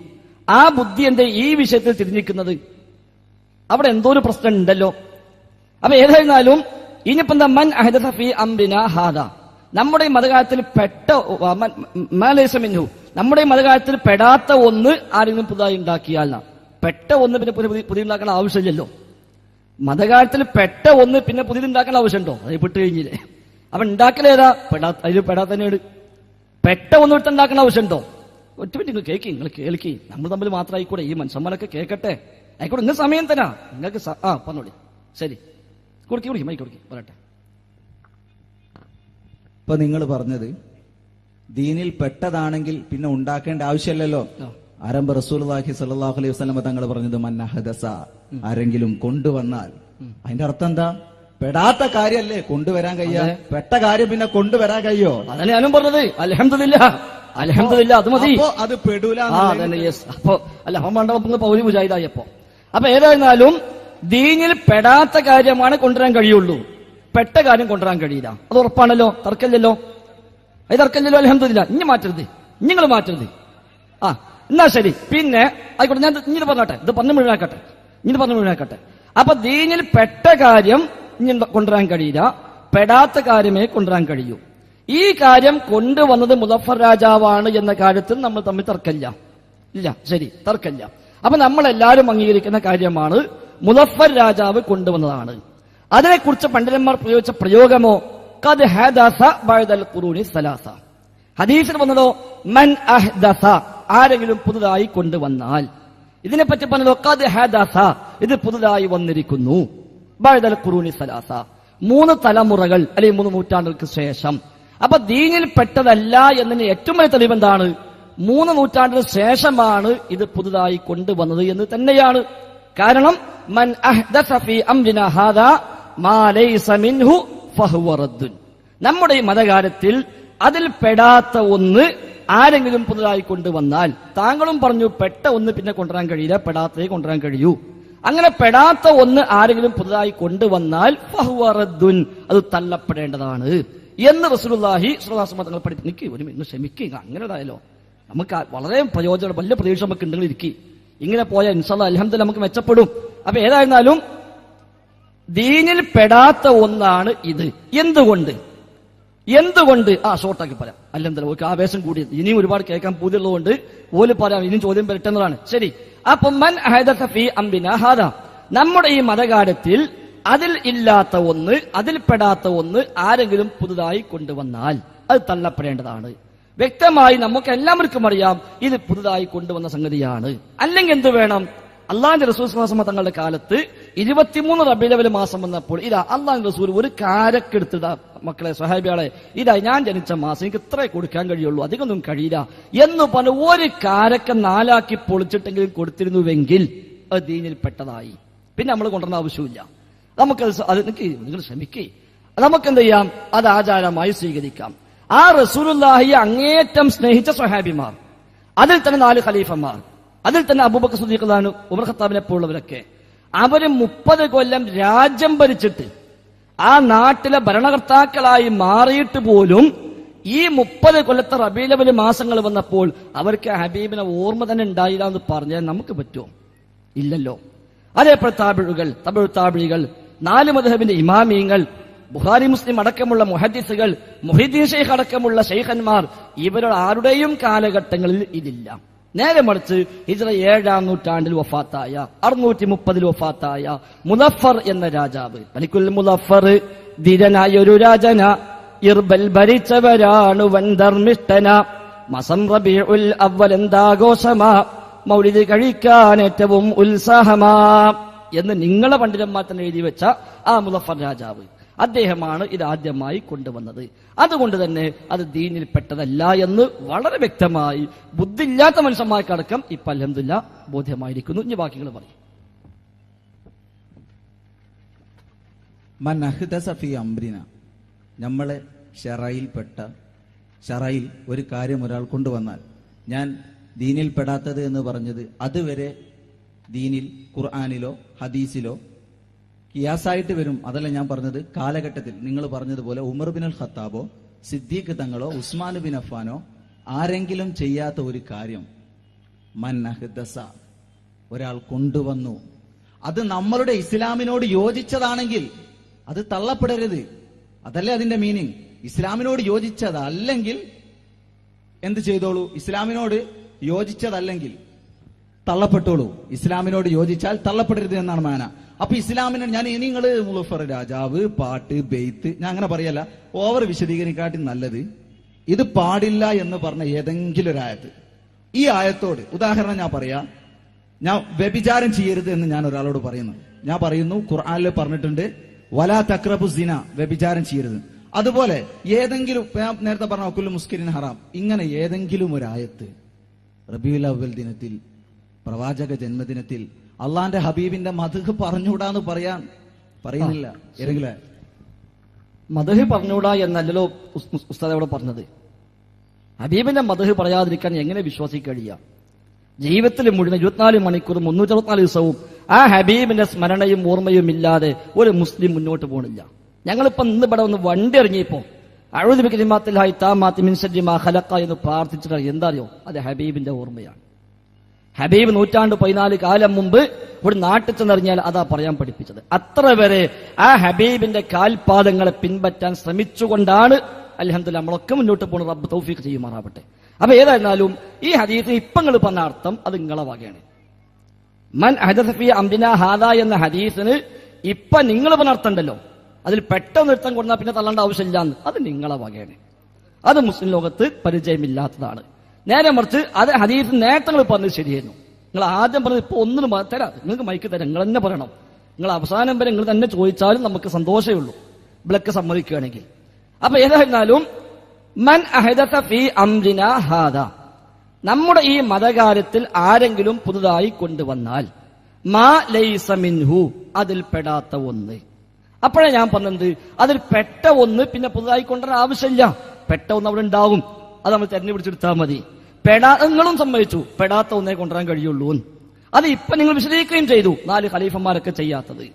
ആ ബുദ്ധി എന്തേ ഈ വിഷയത്തിൽ തിരിഞ്ഞിരിക്കുന്നത്? അവിടെ എന്തോ ഒരു പ്രശ്നം ഉണ്ടല്ലോ. അപ്പൊ ഏതായിരുന്നാലും ഇനിയിപ്പോ എന്താ മൻ അഹ്ദസ ഫീ അംരിനാ ഹാദാ, നമ്മുടെ മതകാലത്തിൽ നമ്മുടെ മതകാലത്തിൽ പെടാത്ത ഒന്ന് ആരെങ്കിലും പുതുതായി ഉണ്ടാക്കിയാൽ, പെട്ട ഒന്ന് പിന്നെ പുതിയ ഉണ്ടാക്കേണ്ട ആവശ്യമില്ലല്ലോ. മതകാലത്തിൽ പെട്ട ഒന്ന് പിന്നെ പുതിയതുണ്ടാക്കേണ്ട ആവശ്യമുണ്ടോ? അത് പെട്ട് കഴിഞ്ഞില്ലേ. അപ്പൊ ഉണ്ടാക്കലേതാ? അതിൽ പെടാത്ത തന്നെയാണ്. പെട്ട ഒന്ന് എടുത്തുണ്ടാക്കേണ്ട ആവശ്യമുണ്ടോ? ഒറ്റ മിനിറ്റ് നിങ്ങൾ കേൾക്കി നമ്മൾ തമ്മിൽ മാത്രമായിക്കൂടെ, ഈ മനുഷ്യന്മാരൊക്കെ കേൾക്കട്ടെ. ആയിക്കോട്ടെ, ഇന്ന് സമയം തരാ നിങ്ങൾക്ക്. പറഞ്ഞോളി. ശരി, കൊടുക്കി മൈക്ക് കൊടുക്കി പറയട്ടെ. ഇപ്പൊ നിങ്ങൾ പറഞ്ഞത് ദീനിൽ പെട്ടതാണെങ്കിൽ പിന്നെ ഉണ്ടാക്കേണ്ട ആവശ്യമില്ലല്ലോ. ആരംഭ റസൂലുള്ളാഹി സ്വല്ലല്ലാഹു അലൈഹി വസല്ലം തങ്ങൾ പറഞ്ഞത് മൻ അഹദസ, ആരെങ്കിലും കൊണ്ടുവന്നാൽ. അതിന്റെ അർത്ഥം എന്താ? പെടാത്ത കാര്യല്ലേ കൊണ്ടുവരാൻ കഴിയാ, പെട്ട കാര്യം പിന്നെ കൊണ്ടുവരാൻ കഴിയോ? അതന്നെ ഞാനും പറഞ്ഞത്. അൽഹംദുലില്ലാ, അൽഹംദുലില്ലാ, അത് മതി. അത് പെടൂല. അപ്പൊ അല്ല മണ്ഡപം പൗരി മുജാഹിദായപ്പോ. അപ്പൊ ഏതായിരുന്നാലും ദീനിൽ പെടാത്ത കാര്യമാണ് കൊണ്ടുവരാൻ കഴിയുള്ളൂ, പെട്ട കാര്യം കൊണ്ടുവരാൻ കഴിയില്ല. അത് ഉറപ്പാണല്ലോ, തർക്കമില്ലല്ലോ. അത് തർക്കമില്ലല്ലോ. അൽഹംദുലില്ലാ. ഇനി മാറ്റരുത്, നിങ്ങൾ മാറ്റരുത്. എന്നാ ശരി. പിന്നെ ആയിക്കോട്ടെ, ഞാൻ ഇങ്ങനെ പറഞ്ഞോട്ടെ, ഇത് പറഞ്ഞു മുഴുവനാക്കട്ടെ. അപ്പൊ ദീനിൽ പെട്ട കാര്യം ഇനി കൊണ്ടുവരാൻ കഴിയില്ല, പെടാത്ത കാര്യമേ കൊണ്ടുവരാൻ കഴിയൂ. ഈ കാര്യം കൊണ്ടുവന്നത് മുദഫർ രാജാവാണ് എന്ന കാര്യത്തിൽ നമ്മൾ തമ്മിൽ തർക്കമില്ല. ഇല്ല, ശരി, തർക്കമില്ല. അപ്പൊ നമ്മൾ എല്ലാവരും അംഗീകരിക്കുന്ന കാര്യമാണ് മുദഫർ രാജാവ് കൊണ്ടുവന്നതാണ്. അതിനെക്കുറിച്ച് പണ്ഡിതന്മാർ പ്രയോഗിച്ച പ്രയോഗമോ ഖദ് ഹദസ ബഅദൽ ഖുറൂനി സലാസ. ഹദീസിൽ വന്നതോ മൻ അഹ്ദസ, ആരെങ്കിലും പുതുതായി കൊണ്ടുവന്നാൽ. ഇതിനെപ്പറ്റി പറഞ്ഞതോ ഖദ് ഹദസ, ഇത് പുതുതായി വന്നിരിക്കുന്നു. ബഅദൽ ഖുറൂനി സലാസ, 3 തലമുറകൾ അല്ലെങ്കിൽ 3 നൂറ്റാണ്ടുകൾക്ക് ശേഷം. അപ്പൊ ദീനിൽ പെട്ടതല്ല എന്നതിന് ഏറ്റവും വലിയ തെളിവ് എന്താണ്? 3 നൂറ്റാണ്ടിന് ശേഷമാണ് ഇത് പുതുതായി കൊണ്ടുവന്നത് എന്ന് തന്നെയാണ്. കാരണം മൻ അഹ്ദസ ഫീ അംരിനാ ഹാദാ മാ ലൈസ മിൻഹു ഫഹുവ റദ്ദുൻ. നമ്മുടെ ഈ മതകാര്യത്തിൽ അതിൽ പെടാത്ത ഒന്ന് ആരെങ്കിലും പുതുതായി കൊണ്ടുവന്നാൽ, താങ്കളും പറഞ്ഞു പെട്ട ഒന്ന് പിന്നെ കൊണ്ടുവരാൻ കഴിയില്ല, പെടാത്തേ കൊണ്ടുവരാൻ കഴിയൂ. അങ്ങനെ പെടാത്ത ഒന്ന് ആരെങ്കിലും പുതുതായി കൊണ്ടുവന്നാൽ ഫഹുവ റദ്ദുൻ, അത് തള്ളപ്പെടേണ്ടതാണ് എന്ന് റസൂലുള്ളാഹി സ്വല്ലല്ലാഹു അലൈഹി വസല്ലം തങ്ങൾ പഠിപ്പിച്ചു. ഒരു ക്ഷമിക്കുക, അങ്ങനെ ഇതായാലോ നമുക്ക് വളരെ പ്രയോജനം, വലിയ പ്രതീക്ഷ നമുക്ക് ഉണ്ടെങ്കിൽ ഇരിക്കും. ഇങ്ങനെ പോയാൽ ഇൻഷാ അല്ലാഹ് അൽഹംദുലില്ലാഹ് നമുക്ക് മെച്ചപ്പെടും. അപ്പൊ ഏതായിരുന്നാലും ദീനിൽ പെടാത്ത ഒന്നാണ് ഇത്. എന്തുകൊണ്ട് ഷോർട്ടാക്കി പറയാം. അൽഹംദുലില്ലാഹ് ഒരു ആവേശം കൂടി, ഇനിയും ഒരുപാട് കേൾക്കാൻ പൂതിയുള്ളതുകൊണ്ട് ഓല് പറയാം, ഇനിയും ചോദ്യം വരട്ടെന്നതാണ്. ശരി. അപ്പൊ മൻ അഹദസ ഫീ അംരിനാ ഹാദാ, നമ്മുടെ ഈ മതകാര്യത്തിൽ അതിൽ ഇല്ലാത്ത ഒന്ന്, അതിൽ പെടാത്ത ഒന്ന് ആരെങ്കിലും പുതുതായി കൊണ്ടുവന്നാൽ അത് തള്ളപ്പെടേണ്ടതാണ്. വ്യക്തമായി നമുക്ക് എല്ലാവർക്കും അറിയാം ഇത് പുതുതായി കൊണ്ടുവന്ന സംഗതിയാണ്. അല്ലെങ്കിൽ എന്ത് വേണം? അള്ളാഹുവിന്റെ റസൂൽ സ്വല്ലല്ലാഹു അലൈഹി വസല്ലം തങ്ങളുടെ കാലത്ത് 23 റബീഉൽ അവ്വൽ മാസം വന്നപ്പോൾ ഇതാ അള്ളാഹുവിന്റെ റസൂൽ ഒരു കാരക്കെടുത്തിടാ, മക്കളെ സ്വഹാബികളെ, ഇതാ ഞാൻ ജനിച്ച മാസം എനിക്ക് ഇത്രേ കൊടുക്കാൻ കഴിയുള്ളൂ, അധികമൊന്നും കഴിയില്ല എന്ന് പറഞ്ഞ് ഒരു കാരക്ക 4 ആക്കി പൊളിച്ചിട്ടെങ്കിലും കൊടുത്തിരുന്നുവെങ്കിൽ അത് ദീനിൽ പെട്ടതായി. പിന്നെ നമ്മൾ കൊണ്ടുവരുന്ന ആവശ്യമില്ല. നമുക്ക് നിങ്ങൾ ശ്രമിക്കേ, നമുക്കെന്ത് ചെയ്യാം? അത് ആചാരമായി സ്വീകരിക്കാം. ആ റസൂലുള്ളാഹിയെ അങ്ങേറ്റം സ്നേഹിച്ച സ്വഹാബിമാർ, അതിൽ തന്നെ 4 ഖലീഫമാർ, അതിൽ തന്നെ അബൂബക്കർ സിദ്ദീഖ് റളിയല്ലാഹു അൻഹു, ഉമർ ഖത്താബിനെ പോലുള്ളവരൊക്കെ, അവര് 30 കൊല്ലം രാജ്യം ഭരിച്ചിട്ട് ആ നാട്ടിലെ ഭരണകർത്താക്കളായി മാറിയിട്ട് പോലും ഈ 30 കൊല്ലത്തെ റബീഉൽ അവ്വൽ മാസങ്ങൾ വന്നപ്പോൾ അവർക്ക് ഹബീബിനെ ഓർമ്മ തന്നെ ഉണ്ടായില്ല എന്ന് പറഞ്ഞാൽ നമുക്ക് പറ്റുമോ? ഇല്ലല്ലോ. അതേപോലെ താബിഴികൾ, 4 മദ്ഹബിന്റെ ഇമാമിയങ്ങൾ, ബുഖാരി മുസ്ലിം അടക്കമുള്ള മുഹദ്ദിസുകൾ, മുഹീദ്ദീൻ ശൈഖ് അടക്കമുള്ള ശൈഖന്മാർ, ഇവരുടെ ആരുടെയും കാലഘട്ടങ്ങളിൽ ഇതില്ല. നേരെ മറിച്ച് ഹിജ്റ 7-ാം നൂറ്റാണ്ടിൽ വഫാത്തായ 630 വഫാത്തായ മുദഫർ എന്ന രാജാവ്, മലിക്കുൽ മുദഫർ, ധീരനായ ഒരു രാജന, ഇർബൽ ഭരിച്ചവരാണ് വൻധർമ്മിഷ്ഠന, മസം റബീഉൽ അവ്വൽ എന്താഘോഷമാ, മൗലിദ് കഴിക്കാൻ ഏറ്റവും ഉത്സാഹമാ എന്ന് നിങ്ങളെ പണ്ഡിതന്മാർ തന്നെ എഴുതി വെച്ച ആ മുദഫർ രാജാവ്, അദ്ദേഹമാണ് ഇത് ആദ്യമായി കൊണ്ടുവന്നത്. അതുകൊണ്ട് തന്നെ അത് ദീനിൽ പെട്ടതല്ല എന്ന് വളരെ വ്യക്തമായി ബുദ്ധിയില്ലാത്ത മനുഷ്യന്മാർക്കടക്കം ഇപ്പൊ അൽഹംദുലില്ലാഹ് ബോധ്യമായിരിക്കുന്നു. ഇനി ബാക്കികൾ പറയും. മൻ അഹ്ദസ ഫീ അംരിന, നമ്മളെ ഷറയിൽ ഒരു കാര്യം ഒരാൾ കൊണ്ടുവന്നാൽ, ഞാൻ ദീനിൽ പെടാത്തത് എന്ന് പറഞ്ഞത് അതുവരെ ദീനിൽ ഖുർആനിലോ ഹദീസിലോ കിയാസായിട്ട് വരും. അതല്ല ഞാൻ പറഞ്ഞത്, കാലഘട്ടത്തിൽ നിങ്ങൾ പറഞ്ഞതുപോലെ ഉമർ ബിൻ അൽ ഖത്താബോ സിദ്ദീഖ് തങ്ങളോ ഉസ്മാൻ ബിൻ അഫ്ഫാനോ ആരെങ്കിലും ചെയ്യാത്ത ഒരു കാര്യം മൻ അഹ്ദസ, ഒരാൾ കൊണ്ടുവന്നു, അത് നമ്മളുടെ ഇസ്ലാമിനോട് യോജിച്ചതാണെങ്കിൽ അത് തള്ളപ്പെടരുത്. അതല്ലേ അതിന്റെ മീനിങ്. ഇസ്ലാമിനോട് യോജിച്ചതല്ലെങ്കിൽ എന്ത് ചെയ്തോളൂ? ഇസ്ലാമിനോട് യോജിച്ചതല്ലെങ്കിൽ തള്ളപ്പെട്ടോളൂ. ഇസ്ലാമിനോട് യോജിച്ചാൽ തള്ളപ്പെടരുത് എന്നാണ് മാന. അപ്പൊ ഇസ്ലാമിന് ഞാൻ നിങ്ങള് മുളഫർ രാജാവ്, പാട്ട്, ബെയ്ത്ത്, ഞാൻ അങ്ങനെ പറയല്ല, ഓവർ വിശദീകരിക്കാട്ടി നല്ലത് ഇത് പാടില്ല എന്ന് പറഞ്ഞ ഏതെങ്കിലും ഒരു ആയത്ത്, ഈ ആയത്തോട് ഉദാഹരണം ഞാൻ പറയാം. ഞാൻ വ്യഭിചാരം ചെയ്യരുത് എന്ന് ഞാൻ ഒരാളോട് പറയുന്നു. ഞാൻ പറയുന്നു ഖുർആനിൽ പറഞ്ഞിട്ടുണ്ട് വലാ തഖ്റബു സിന, വ്യഭിചാരം ചെയ്യരുത്. അതുപോലെ ഏതെങ്കിലും ഞാൻ നേരത്തെ പറഞ്ഞ ഒക്കുൽ മുസ്കിരിൻ ഹറാം, ഇങ്ങനെ ഏതെങ്കിലും ഒരു ആയത്ത് റബീഉൽ അവ്വൽ ദിനത്തിൽ, പ്രവാചക ജന്മദിനത്തിൽ അള്ളാന്റെ ഹബീബിന്റെ മദ്ഹ് പറഞ്ഞുകൂടാന്ന് പറയുന്നില്ല. ഏതെങ്കിലും മദ്ഹ് പറഞ്ഞുകൂടാ എന്നല്ലല്ലോ ഉസ്താദ് അവിടെ പറഞ്ഞത്. ഹബീബിന്റെ മദ്ഹ് പറയാതിരിക്കാൻ എങ്ങനെ വിശ്വസിക്കുക? ജീവിതത്തിൽ മുഴുവൻ 24 മണിക്കൂർ 364 ദിവസവും ആ ഹബീബിന്റെ സ്മരണയും ഓർമ്മയും ഇല്ലാതെ ഒരു മുസ്ലിം മുന്നോട്ട് പോകണില്ല. ഞങ്ങളിപ്പോ ഇന്ന് ഇവിടെ ഒന്ന് വണ്ടി ഇറങ്ങിയപ്പോ അഊദു ബികലിമാത്തില്ലാഹി താമ്മാത്തി മിൻ ശർരി മാ ഖലഖ എന്ന് പ്രാർത്ഥിച്ചിട്ട് എന്താ അറിയോ? അത് ഹബീബിന്റെ ഓർമ്മയാണ്. ഹബീബ് 114 കാലം മുമ്പ് ഒരു നാട്ടിൽ ചെന്നറിഞ്ഞാൽ അതാ പറയാൻ പഠിപ്പിച്ചത്. അത്ര വരെ ആ ഹബീബിന്റെ കാൽപാദങ്ങളെ പിൻപറ്റാൻ ശ്രമിച്ചുകൊണ്ടാണ് അൽഹംദുലില്ലാഹ് നമ്മളൊക്കെ മുന്നോട്ട് പോകുന്നത്. റബ്ബ് തൗഫീഖ് ചെയ്യുമാറാവട്ടെ. അപ്പൊ ഏതായിരുന്നാലും ഈ ഹദീസിന് ഇപ്പൊ നിങ്ങൾ പറഞ്ഞ അർത്ഥം അത് നിങ്ങളെ വകയാണ്. മൻ അഹദസ ഫീ അംരിനാ ഹാദാ എന്ന ഹദീസിന് ഇപ്പൊ നിങ്ങൾ പറഞ്ഞ അർത്ഥം ഉണ്ടല്ലോ, അതിൽ പെട്ടെന്ന് നിർത്തം കൊടുത്താൽ പിന്നെ തള്ളേണ്ട ആവശ്യമില്ല എന്ന്, അത് നിങ്ങളെ വകയാണ്. അത് മുസ്ലിം ലോകത്ത് പരിചയമില്ലാത്തതാണ്. നേരെ മറിച്ച് അത് ഹദീസ് നേട്ടങ്ങൾ പറഞ്ഞത് ശരിയായിരുന്നു. നിങ്ങൾ ആദ്യം പറഞ്ഞത് ഇപ്പൊ ഒന്നിനും തരാം, നിങ്ങൾക്ക് മൈക്ക് തരാം, നിങ്ങൾ തന്നെ പറയണം. നിങ്ങൾ അവസാനം വരെ നിങ്ങൾ തന്നെ ചോദിച്ചാലും നമുക്ക് സന്തോഷമേ ഉള്ളൂ, ഇവിടൊക്കെ സമ്മതിക്കുകയാണെങ്കിൽ. അപ്പൊ ഏതായിരുന്നാലും മൻ അഹദസ ഫീ അംരിനാ ഹാദാ, നമ്മുടെ ഈ മതകാര്യത്തിൽ ആരെങ്കിലും പുതുതായി കൊണ്ടുവന്നാൽ മാ ലൈസ മിൻഹു, അതിൽ പെടാത്ത ഒന്ന്. അപ്പോഴേ ഞാൻ പറഞ്ഞത് അതിൽ പെട്ട ഒന്ന് പിന്നെ പുതുതായി കൊണ്ടുവരാൻ ആവശ്യമില്ല. പെട്ട ഒന്ന് അവിടെ ഉണ്ടാവും, അത് നമ്മൾ തെരഞ്ഞു പിടിച്ചെടുത്താൽ മതി. നിങ്ങളും സമ്മതിച്ചു പെടാത്ത ഒന്നേ കൊണ്ടുവരാൻ കഴിയുള്ളൂ. അത് ഇപ്പൊ നിങ്ങൾ വിശദീകരിക്കുകയും ചെയ്തു, 4 ഖലീഫന്മാരൊക്കെ ചെയ്യാത്തത്.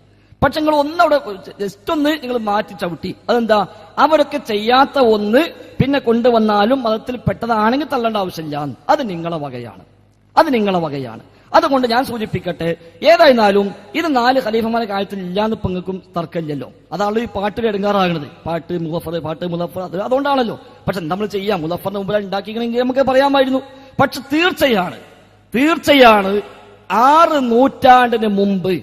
പക്ഷെ നിങ്ങൾ ഒന്നവിടെ ജസ്റ്റ് ഒന്ന് നിങ്ങൾ മാറ്റി ചവിട്ടി. അതെന്താ? അവരൊക്കെ ചെയ്യാത്ത ഒന്ന് പിന്നെ കൊണ്ടുവന്നാലും മതത്തിൽ പെട്ടതാണെങ്കിൽ തള്ളേണ്ട ആവശ്യമില്ല. അത് നിങ്ങളെ വകയാണ്, അത് നിങ്ങളെ വകയാണ്. അതുകൊണ്ട് ഞാൻ സൂചിപ്പിക്കട്ടെ, ഏതായിരുന്നാലും ഇത് 4 ഖലീഫന്മാരെ കാര്യത്തിൽ ഇല്ലാന്ന് പെങ്ങൾക്കും തർക്കമില്ലല്ലോ. അതാണ് ഈ പാട്ടിൽ ഇടങ്ങാറാകുന്നത്. പാട്ട് മുലഫർ അത് അതുകൊണ്ടാണല്ലോ. പക്ഷെ നമ്മൾ ചെയ്യാം, മുലഫറിന് മുമ്പിൽ ഉണ്ടാക്കിക്കണമെങ്കിൽ നമുക്ക് പറയാമായിരുന്നു. പക്ഷെ തീർച്ചയാണ് 6 നൂറ്റാണ്ടിന് മുമ്പ്,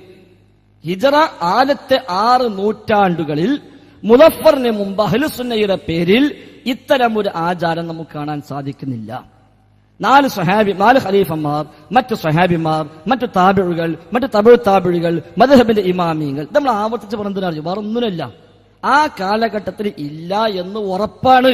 ഹിജറ ആദ്യത്തെ 6 നൂറ്റാണ്ടുകളിൽ മുലഫറിന് മുമ്പ് അഹ്ലുസുന്നയുടെ പേരിൽ ഇത്തരം ഒരു ആചാരം നമുക്ക് കാണാൻ സാധിക്കുന്നില്ല. 4 ഖലീഫന്മാർ, മറ്റു സ്വഹാബിമാർ, മറ്റു താബിഉകൾ, മറ്റു തബഉ താബിഉകൾ, മദ്ഹബിന്റെ ഇമാമിയങ്ങൾ, നമ്മൾ ആവർത്തിച്ച് പറഞ്ഞതിനറിയും വേറെ ഒന്നുമില്ല. ആ കാലഘട്ടത്തിൽ ഇല്ല എന്ന് ഉറപ്പാണ്.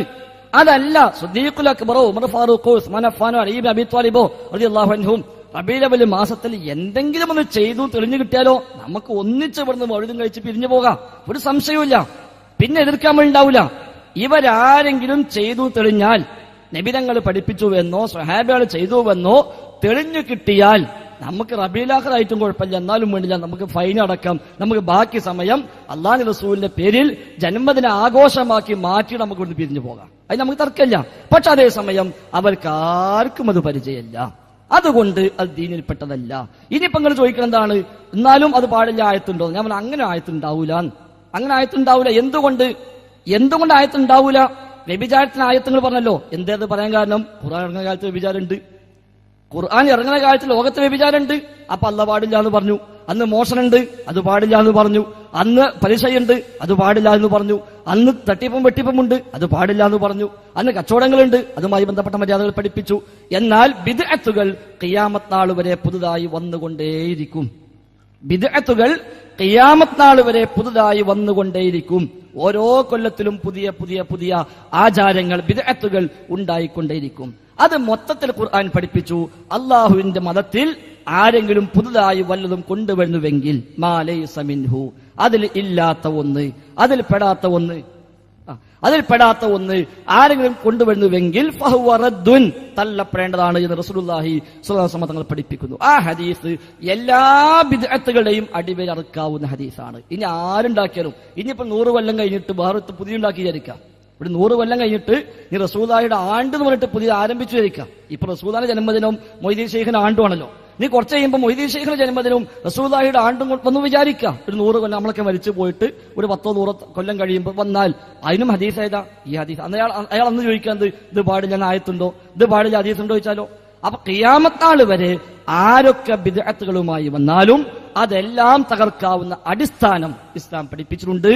അതല്ല സിദ്ദീഖുൽ അക്ബറോ ഉമർ ഫാറൂഖോ ഉസ്മാൻ അഫ്ഫാനോ അലി ഇബ്നു അബീ ത്വാലിബോ റളിയല്ലാഹു അൻഹും റബീഉൽ അവ്വൽ മാസത്തിൽ എന്തെങ്കിലും ഒന്ന് ചെയ്തു തെളിഞ്ഞു കിട്ടിയാലോ നമുക്ക് ഒന്നിച്ച് ഇവിടുന്ന് മൗലിദും കഴിച്ച് പിരിഞ്ഞു പോകാം, ഒരു സംശയവുമില്ല. പിന്നെ എതിർക്കാൻ വേണ്ടിണ്ടാവില്ല. ഇവരാരെങ്കിലും ചെയ്തു തെളിഞ്ഞാൽ, നബിതങ്ങൾ പഠിപ്പിച്ചുവെന്നോ സ്വഹാബികൾ ചെയ്തുവെന്നോ തെളിഞ്ഞു കിട്ടിയാൽ നമുക്ക് റബീഉൽ ആഖിർ ആയിട്ടും കുഴപ്പമില്ല, എന്നാലും വേണ്ടില്ല, നമുക്ക് ഫൈൻ അടക്കം, നമുക്ക് ബാക്കി സമയം അല്ലാഹു റസൂലിന്റെ പേരിൽ ജന്മദിന ആഘോഷമാക്കി മാറ്റി നമുക്ക് ഇവിടുന്ന് പിരിഞ്ഞു പോകാം. അത് നമുക്ക് തർക്കമില്ല. പക്ഷെ അതേസമയം അവർക്കാർക്കും അത് പരിചയമില്ല. അതുകൊണ്ട് അത് ദീനിൽപ്പെട്ടതല്ല. ഇനിയിപ്പോ നിങ്ങൾ ചോദിക്കണം എന്താണ്, എന്നാലും അത് പാടില്ല ആയത്തുണ്ടോ? ഞാൻ പറഞ്ഞു അങ്ങനെ ആയത്തുണ്ടാവൂല, അങ്ങനെ ആയത്തുണ്ടാവൂല. എന്തുകൊണ്ട് ആയത്തുണ്ടാവൂല? വ്യഭിചാരത്തിന് ആയത്തുങ്ങൾ പറഞ്ഞല്ലോ. എന്തേത് പറയാൻ കാരണം? ഖുർആൻ ഇറങ്ങുന്ന കാലത്ത് വ്യഭിചാരമുണ്ട്, ഖുർആൻ ഇറങ്ങുന്ന കാലത്ത് ലോകത്ത് വ്യഭിചാരമുണ്ട്. അപ്പൊ അല്ല പാടില്ല എന്ന് പറഞ്ഞു. അന്ന് മോഷണുണ്ട്, അത് പാടില്ല എന്ന് പറഞ്ഞു. അന്ന് പലിശയുണ്ട്, അത് പാടില്ല എന്ന് പറഞ്ഞു. അന്ന് തട്ടിപ്പും വെട്ടിപ്പുമുണ്ട്, അത് പാടില്ല എന്ന് പറഞ്ഞു. അന്ന് കച്ചവടങ്ങളുണ്ട്, അതുമായി ബന്ധപ്പെട്ട മര്യാദകൾ പഠിപ്പിച്ചു. എന്നാൽ ബിദ്അത്തുകൾ ഖിയാമത്ത് നാൾ വരെ പുതുതായി വന്നുകൊണ്ടേയിരിക്കും. ബിദ്അത്തുകൾ ഖിയാമത്ത് നാൾ വരെ പുതുതായി വന്നുകൊണ്ടേയിരിക്കും. ഓരോ കൊല്ലത്തിലും പുതിയ പുതിയ പുതിയ ആചാരങ്ങൾ, ബിദ്അത്തുകൾ ഉണ്ടായിക്കൊണ്ടേയിരിക്കും. അത് മൊത്തത്തിൽ ഖുർആൻ പഠിപ്പിച്ചു. അള്ളാഹുവിന്റെ മതത്തിൽ ആരെങ്കിലും പുതുതായി വല്ലതും കൊണ്ടുവരുന്നുവെങ്കിൽ മാ ലൈസ മിൻഹു, അതിൽ ഇല്ലാത്ത ഒന്ന്, അതിൽ പെടാത്ത ഒന്ന് ആരെങ്കിലും കൊണ്ടുവരുന്നുവെങ്കിൽ ഫഹുവ റദ്ദുൻ, തള്ളപ്പെടേണ്ടതാണ് എന്ന് റസൂലുള്ളാഹി സ്വല്ലല്ലാഹു അലൈഹി വസല്ലം തങ്ങൾ പഠിപ്പിക്കുന്നു. ആ ഹദീസ് എല്ലാ ബിദ്അത്തുകളുടെയും അടിവേരറുക്കാവുന്ന ഹദീസാണ്. ഇനി ആരുണ്ടാക്കിയാലും, ഇനിയിപ്പോ 100 കൊല്ലം കഴിഞ്ഞിട്ട് വേറെ പുതിയ ഉണ്ടാക്കി വിചാരിക്കാം. ഇവിടെ 100 കൊല്ലം കഴിഞ്ഞിട്ട് ഈ റസൂലുള്ളാഹിയുടെ ആണ്ട് എന്ന് പറഞ്ഞിട്ട് പുതിയ ആരംഭിച്ചു വിചാരിക്കാം. ഇപ്പൊ റസൂലുള്ളാഹിയുടെ ജന്മദിനവും മൊയ്തീൻ ശൈഖിന്റെ ആണ്ടുമാണല്ലോ. നീ കുറച്ച് കഴിയുമ്പോൾ മൊയ്തീൻ ശൈഖിന്റെ ജന്മദിനവും റസൂലുള്ളാഹിയുടെ ആണ്ടും വന്നു വിചാരിക്കാം. ഒരു 100 കൊല്ലം നമ്മളൊക്കെ മരിച്ചു പോയിട്ട് ഒരു 10-100 കൊല്ലം കഴിയുമ്പോൾ വന്നാൽ അതിനും ഹദീസ് ഏതാ? ഈ ഹദീസ്. അയാൾ അന്ന് ചോദിക്കാൻ ഇത് പാടില്ല ആയത്തുണ്ടോ, ഇത് പാടില്ല ഹദീസുണ്ടോ ചോദിച്ചാലോ? അപ്പൊ ഖിയാമത്ത് നാൾ വരെ ആരൊക്കെ ബിദ്അത്തുകളുമായി വന്നാലും അതെല്ലാം തകർക്കാവുന്ന അടിസ്ഥാനം ഇസ്ലാം പഠിപ്പിച്ചിട്ടുണ്ട്.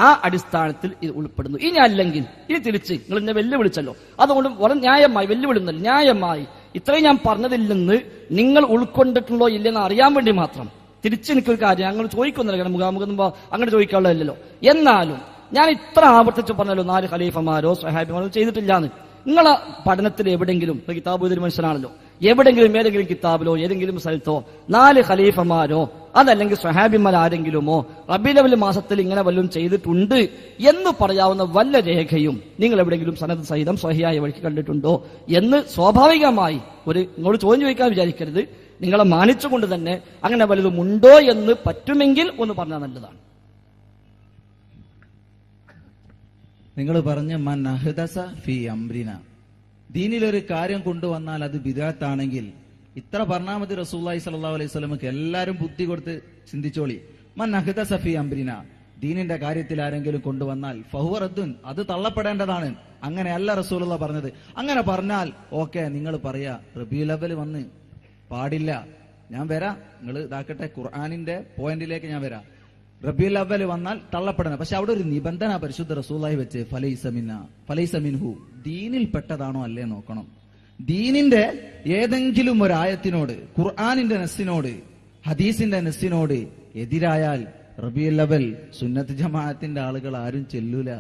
ആ അടിസ്ഥാനത്തിൽ ഇത് ഉൾപ്പെടുന്നു. ഇനി അല്ലെങ്കിൽ ഇനി തിരിച്ച് നിങ്ങൾ എന്നെ വെല്ലുവിളിച്ചല്ലോ, അതുകൊണ്ട് വളരെ ന്യായമായി വെല്ലുവിളിന്നല്ലോ, ന്യായമായി ഇത്രയും ഞാൻ പറഞ്ഞതിൽ നിന്ന് നിങ്ങൾ ഉൾക്കൊണ്ടിട്ടുണ്ടോ ഇല്ലെന്ന് അറിയാൻ വേണ്ടി മാത്രം തിരിച്ച് എനിക്കൊരു കാര്യം ഞങ്ങൾ ചോദിക്കുന്നില്ല. കാരണം മുഖാമുഖം അങ്ങനെ ചോദിക്കാനുള്ളതല്ലോ. എന്നാലും ഞാൻ ഇത്ര ആവർത്തിച്ച് പറഞ്ഞല്ലോ 4 ഖലീഫമാരോ സ്വഹാബിമാരോ ചെയ്തിട്ടില്ലാന്ന്. നിങ്ങളെ പഠനത്തിൽ എവിടെങ്കിലും കിതാബ് ഒരു മനുഷ്യനാണല്ലോ, എവിടെങ്കിലും ഏതെങ്കിലും കിതാബിലോ ഏതെങ്കിലും സ്ഥലത്തോ 4 ഖലീഫമാരോ അതല്ലെങ്കിൽ സ്വഹാബിമാർ ആരെങ്കിലുമോ റബീഉൽ അവ്വൽ മാസത്തിൽ ഇങ്ങനെ വല്ലതും ചെയ്തിട്ടുണ്ട് എന്ന് പറയാവുന്ന വല്ല രേഖയും നിങ്ങൾ എവിടെയെങ്കിലും സനദ് സഹിതം സ്വഹിയായ വഴിക്ക് കണ്ടിട്ടുണ്ടോ എന്ന് സ്വാഭാവികമായി നിങ്ങളോട് ചോദ്യം ചോദിക്കാൻ വിചാരിക്കരുത്. നിങ്ങളെ മാനിച്ചുകൊണ്ട് തന്നെ അങ്ങനെ വല്ലതും ഉണ്ടോ എന്ന് പറ്റുമെങ്കിൽ ഒന്ന് പറഞ്ഞാൽ നല്ലതാണ്. നിങ്ങൾ പറഞ്ഞ മൻ അഹ്ദസ ഫീ അംരിന, ദീനിലൊരു കാര്യം കൊണ്ടുവന്നാൽ അത് ബിദ്അത്താണെങ്കിൽ ഇത്ര പറഞ്ഞാൽ മതി. റസൂലുള്ളാഹി സ്വല്ലല്ലാഹു അലൈഹി വസല്ലമക്ക് എല്ലാവരും ബുദ്ധി കൊടുത്ത് ചിന്തിച്ചോളി. മൻ അഹ്ദസ ഫീ അംരിന, ദീനിന്റെ കാര്യത്തിൽ ആരെങ്കിലും കൊണ്ടുവന്നാൽ ഫഹുവ റദ്ദുൻ, അത് തള്ളപ്പെടേണ്ടതാണ്. അങ്ങനെയല്ല റസൂലുള്ളാഹി പറഞ്ഞത്. അങ്ങനെ പറഞ്ഞാൽ ഓക്കെ, നിങ്ങൾ പറയാ റബീഉൽ അവ്വൽ വന്ന് പാടില്ല, ഞാൻ വരാം, നിങ്ങൾ ഇതാക്കട്ടെ, ഖുർആനിന്റെ പോയിന്റിലേക്ക് ഞാൻ വരാം. റബീഉൽ അവ്വൽ വന്നാൽ തള്ളപ്പെടണം. പക്ഷെ അവിടെ ഒരു നിബന്ധന പരിശുദ്ധ റസൂലുള്ളാഹി വെച്ച് ഫലൈസ മിൻഹു, ദീനിൽ പെട്ടതാണോ അല്ലേ നോക്കണം. ദീനിന്റെ ഏതെങ്കിലും ഒരു ആയത്തിനോട്, ഖുർആനിന്റെ നസ്സിനോട്, ഹദീസിന്റെ നസ്സിനോട് എതിരായാൽ റബീഉൽ അവ്വൽ സുന്നത്ത് ജമാഅത്തിന്റെ ആളുകൾ ആരും ചെല്ലൂല.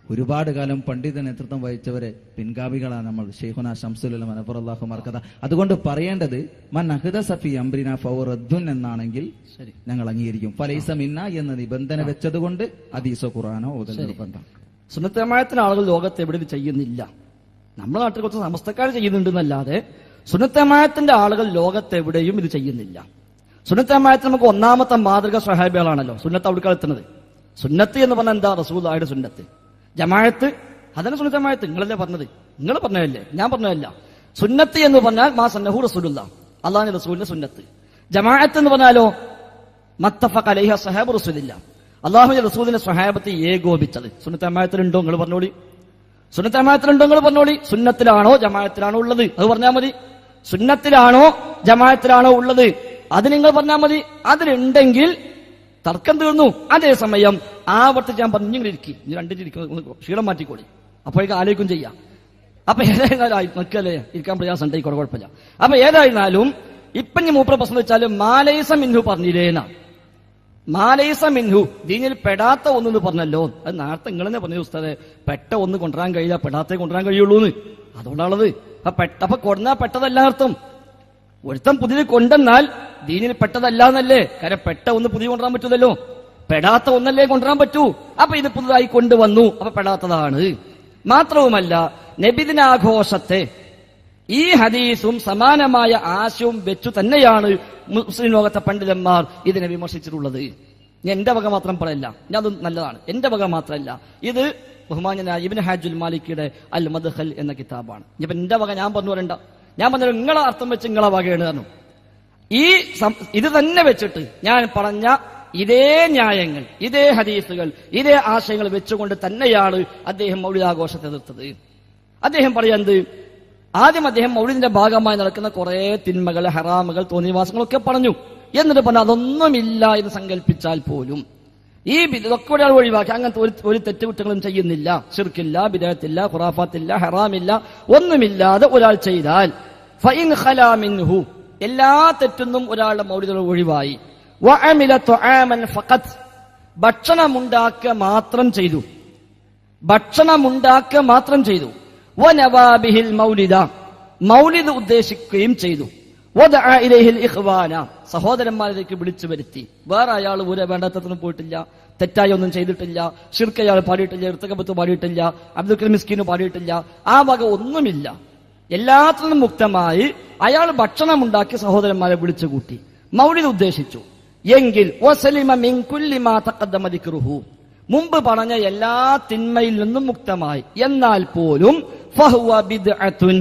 ഒരുപാട് കാലം പണ്ഡിത നേതൃത്വം വഹിച്ചവരെ പിൻഗാമികളാണ് നമ്മൾ. ശൈഖുനാ ശംസുൽ ഉലമ നഫറല്ലാഹു മർകദ. അതുകൊണ്ട് പറയേണ്ടത് മൻ അഹ്ദസ ഫീ അംരിനാ ഫഹുവ റദ്ദുൻ എന്നാണെങ്കിൽ ശരി, ഞങ്ങൾ അംഗീകരിക്കും. ഫലൈസ മിന്ന എന്ന നിബന്ധന വെച്ചതുകൊണ്ട് ഹദീസോ ഖുർആനോ ഓതൽ നിർബന്ധം. സുന്നത്ത് ജമാഅത്തിന്റെ ആളുകൾ ലോകത്ത് എവിടെ ചെയ്യുന്നില്ല. നമ്മുടെ നാട്ടിൽ കുറച്ച് സമസ്തക്കാർ ചെയ്യുന്നുണ്ടെന്നല്ലാതെ സുന്നത്ത് ജമാഅത്തിന്റെ ആളുകൾ ലോകത്ത് എവിടെയും ഇത് ചെയ്യുന്നില്ല. സുന്നത്ത് ജമാഅത്തിൽ നമുക്ക് ഒന്നാമത്തെ മാതൃക സ്വഹാബികളാണല്ലോ. സുന്നത്ത് അവിടെ എത്തുന്നത്. സുന്നത്ത് എന്ന് പറഞ്ഞാൽ എന്താ? റസൂലുള്ളാഹിയുടെ സുന്നത്ത്. ജമാഅത്ത് അതന്നെ സുന്നത്ത് ജമാഅത്ത്. നിങ്ങളല്ലേ പറഞ്ഞത്, നിങ്ങൾ പറഞ്ഞതല്ലേ, ഞാൻ പറഞ്ഞതല്ല. സുന്നത്ത് എന്ന് പറഞ്ഞാൽ മാ സന്നഹു റസൂലുള്ളാഹ്, അല്ലാഹുവിന്റെ റസൂലിന്റെ സുന്നത്ത്. ജമാഅത്ത് എന്ന് പറഞ്ഞാലോ മത്തഫഖ അലൈഹി സ്വഹാബു റസൂലില്ലാഹ്, അല്ലാഹുവിന്റെ റസൂലിന്റെ സ്വഹാബത്ത് ഏകോപിച്ചത്. സുന്നത്ത് ജമാഅത്തിലുണ്ടോ? നിങ്ങൾ പറഞ്ഞോളി. സുന്നത്ത് ജമാഅത്തിലുണ്ടോ? നിങ്ങൾ പറഞ്ഞോളി. സുന്നത്തിലാണോ ജമാഅത്തിലാണോ ഉള്ളത്? അത് പറഞ്ഞാൽ മതി. സുന്നത്തിലാണോ ജമാഅത്തിലാണോ ഉള്ളത്? അത് നിങ്ങൾ പറഞ്ഞാൽ മതി. അതിലുണ്ടെങ്കിൽ തർക്കം തീർന്നു. അതേസമയം ആവർത്തിച്ച് ഞാൻ പറഞ്ഞു, ഇരിക്കും, ഇനി രണ്ടിരിക്കും, ക്ഷീണം മാറ്റിക്കോളി, അപ്പോഴേക്കും ആലോചിക്കും ചെയ്യാം. അപ്പൊ ഏതായിരുന്നാലും നിൽക്കല്ലേ, ഇരിക്കാൻ പ്രയാസം ഉണ്ടായിക്കോട്ടെ, കുഴപ്പമില്ല. അപ്പൊ ഏതായിരുന്നാലും ഇപ്പൊ ഞാൻ മൂപ്പറ പ്രശ്നം വെച്ചാല് മാലൈസ മിൻഹു പറഞ്ഞില്ലേന. മാലൈസ മിൻഹു ദീനിൽ പെടാത്ത ഒന്നെന്ന് പറഞ്ഞല്ലോ. അത് നേരത്തെ നിങ്ങൾ തന്നെ പറഞ്ഞു ഉസ്താദെ, പെട്ട ഒന്ന് കൊണ്ടുവരാൻ കഴിയില്ല, പെടാത്തേ കൊണ്ടുവരാൻ കഴിയുള്ളൂന്ന്. അതുകൊണ്ടാണത്. അപ്പൊ കൊണ്ടാ പെട്ടതല്ല അർത്ഥം. ഒരുത്തം പുതിയത് കൊണ്ടെന്നാൽ ദീനിൽ പെട്ടതല്ല എന്നല്ലേ. കാരണം പെട്ട ഒന്ന് പുതിയ കൊണ്ടുവരാൻ പറ്റൂലല്ലോ, പെടാത്ത ഒന്നല്ലേ കൊണ്ടുവരാൻ പറ്റൂ. അപ്പൊ ഇത് പുതുതായി കൊണ്ടുവന്നു, അപ്പൊ പെടാത്തതാണ്. മാത്രവുമല്ല നബിദിനാഘോഷത്തെ ഈ ഹദീസും സമാനമായ ആശയവും വെച്ചു തന്നെയാണ് മുസ്ലിം ലോകത്തെ പണ്ഡിതന്മാർ ഇതിനെ വിമർശിച്ചിട്ടുള്ളത്. ഞാൻ എന്റെ വക മാത്രം പറയല്ല, ഞാൻ അത് നല്ലതാണ്, എന്റെ വക മാത്രമല്ല. ഇത് ബഹുമാന്യനായ ഇബ്നു ഹാജുൽ മാലിക്കിയുടെ അൽ മദ്ഖൽ എന്ന കിതാബാണ്. ഇപ്പൊ എന്റെ വക ഞാൻ പറഞ്ഞു വരണ്ട, ഞാൻ പറഞ്ഞു നിങ്ങളെ അർത്ഥം വെച്ച് നിങ്ങളെ വകയാണ് പറഞ്ഞു. ഇത് തന്നെ വെച്ചിട്ട് ഞാൻ പറഞ്ഞ ഇതേ ന്യായങ്ങൾ, ഇതേ ഹദീസുകൾ, ഇതേ ആശയങ്ങൾ വെച്ചുകൊണ്ട് തന്നെയാണ് അദ്ദേഹം മൗലിദാഘോഷത്തെ എതിർത്തത്. അദ്ദേഹം പറയുന്നത്, ആദ്യം അദ്ദേഹം മൗലിദിന്റെ ഭാഗമായി നടക്കുന്ന കുറെ തിന്മകൾ, ഹറാമുകൾ, തോന്നിവാസങ്ങളൊക്കെ പറഞ്ഞു. എന്നിട്ട് പറഞ്ഞ അതൊന്നുമില്ല എന്ന് സങ്കല്പിച്ചാൽ പോലും ഈ ഇതൊക്കെ ഒരാൾ ഒഴിവാക്കി അങ്ങനത്തെ ഒരു തെറ്റുകുറ്റങ്ങളും ചെയ്യുന്നില്ല, ശിർക്കില്ല, ബിദഅത്തില്ല, ഖുറാഫാത്തില്ല, ഹറാമില്ല, ഒന്നുമില്ലാതെ ഒരാൾ ചെയ്താൽ ഫഇൻ ഖലാ മിൻഹു, എല്ലാ തെറ്റൊന്നും ഒരാളുടെ മൗലിദ് ഒഴിവായി, വഅമില തുആമൻ ഫഖത്ത്, ഭക്ഷണമുണ്ടാക്കുക മാത്രം ചെയ്തു, ഭക്ഷണമുണ്ടാക്കുക മാത്രം ചെയ്തു, വനവാബിഹിൽ മൗലിദ, മൗലിദ് ഉദ്ദേശിക്കുകയും ചെയ്തു, വദഅ ഇലൈഹിൽ ഇഖ്വാന, സഹോദരന്മാരിലേക്ക് വിളിച്ചു വരുത്തി. വേറെ അയാൾ ഒരു വേണ്ടാത്തതിനും പോയിട്ടില്ല, തെറ്റായി ഒന്നും ചെയ്തിട്ടില്ല, ശിർക്ക് അയാൾ പാടിയിട്ടില്ല, ഇർത്തികബത്ത് പാടിയിട്ടില്ല, അബ്ദുൽ കരീം മിസ്കീന് പാടിയിട്ടില്ല, ആ വക ഒന്നുമില്ല. എല്ലാത്തിനും മുക്തമായി അയാൾ ഭക്ഷണമുണ്ടാക്കി സഹോദരന്മാരെ വിളിച്ചുകൂട്ടി, മൗലിദ് ഉദ്ദേശിച്ചു എങ്കിൽ വസലിമ മിൻ കുല്ലി മാ തഖദ്ദമ ദിക്റുഹു, മുമ്പ് പറഞ്ഞ എല്ലാ തിന്മയിൽ നിന്നും മുക്തമായി. എന്നാൽ പോലും ഫഹുവ ബിദ്അത്തുൻ,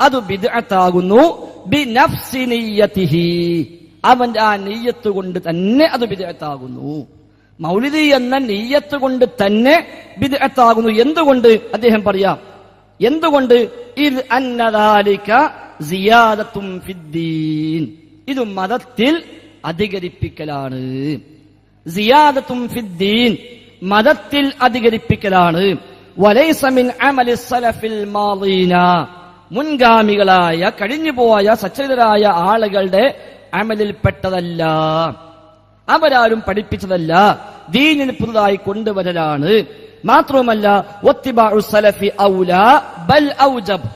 അത് ബിദ്അത്താകുന്നു, ബിനഫ്സി നിയ്യതിഹി, അവന്റെ ആ നിയ്യത്ത് കൊണ്ട് തന്നെ അത് ബിദ്അത്താകുന്നു. മൗലിദ് എന്ന നിയ്യത്ത് കൊണ്ട് തന്നെ ബിദ്അത്താകുന്നു. എന്തുകൊണ്ട്? അദ്ദേഹം പറയാം എന്തുകൊണ്ട്? ഇത് അന്നദാലിക സിയാദത്തുൻ ഫിദ്ദീൻ, ഇത് മതത്തിൽ അധികരിപ്പിക്കലാണ്. സിയാദത്തുൻ ഫിദ്ദീൻ, മതത്തിൽ അധികരിപ്പിക്കലാണ്. വലൈസ മിൻ അമലി സലഫിൽ മാളീന, മുൻഗാമികളായ കഴിഞ്ഞുപോയ സച്ചരിതരായ ആളുകളുടെ അമലിൽ പെട്ടതല്ല, അവരാരും പഠിപ്പിച്ചതല്ല. ദീനിൽ പുതുതായി കൊണ്ടുവരലാണ്. മാത്രവുമല്ല വത്തിബാഉ സലഫി ഔലാ ബൽ ഔജബ്,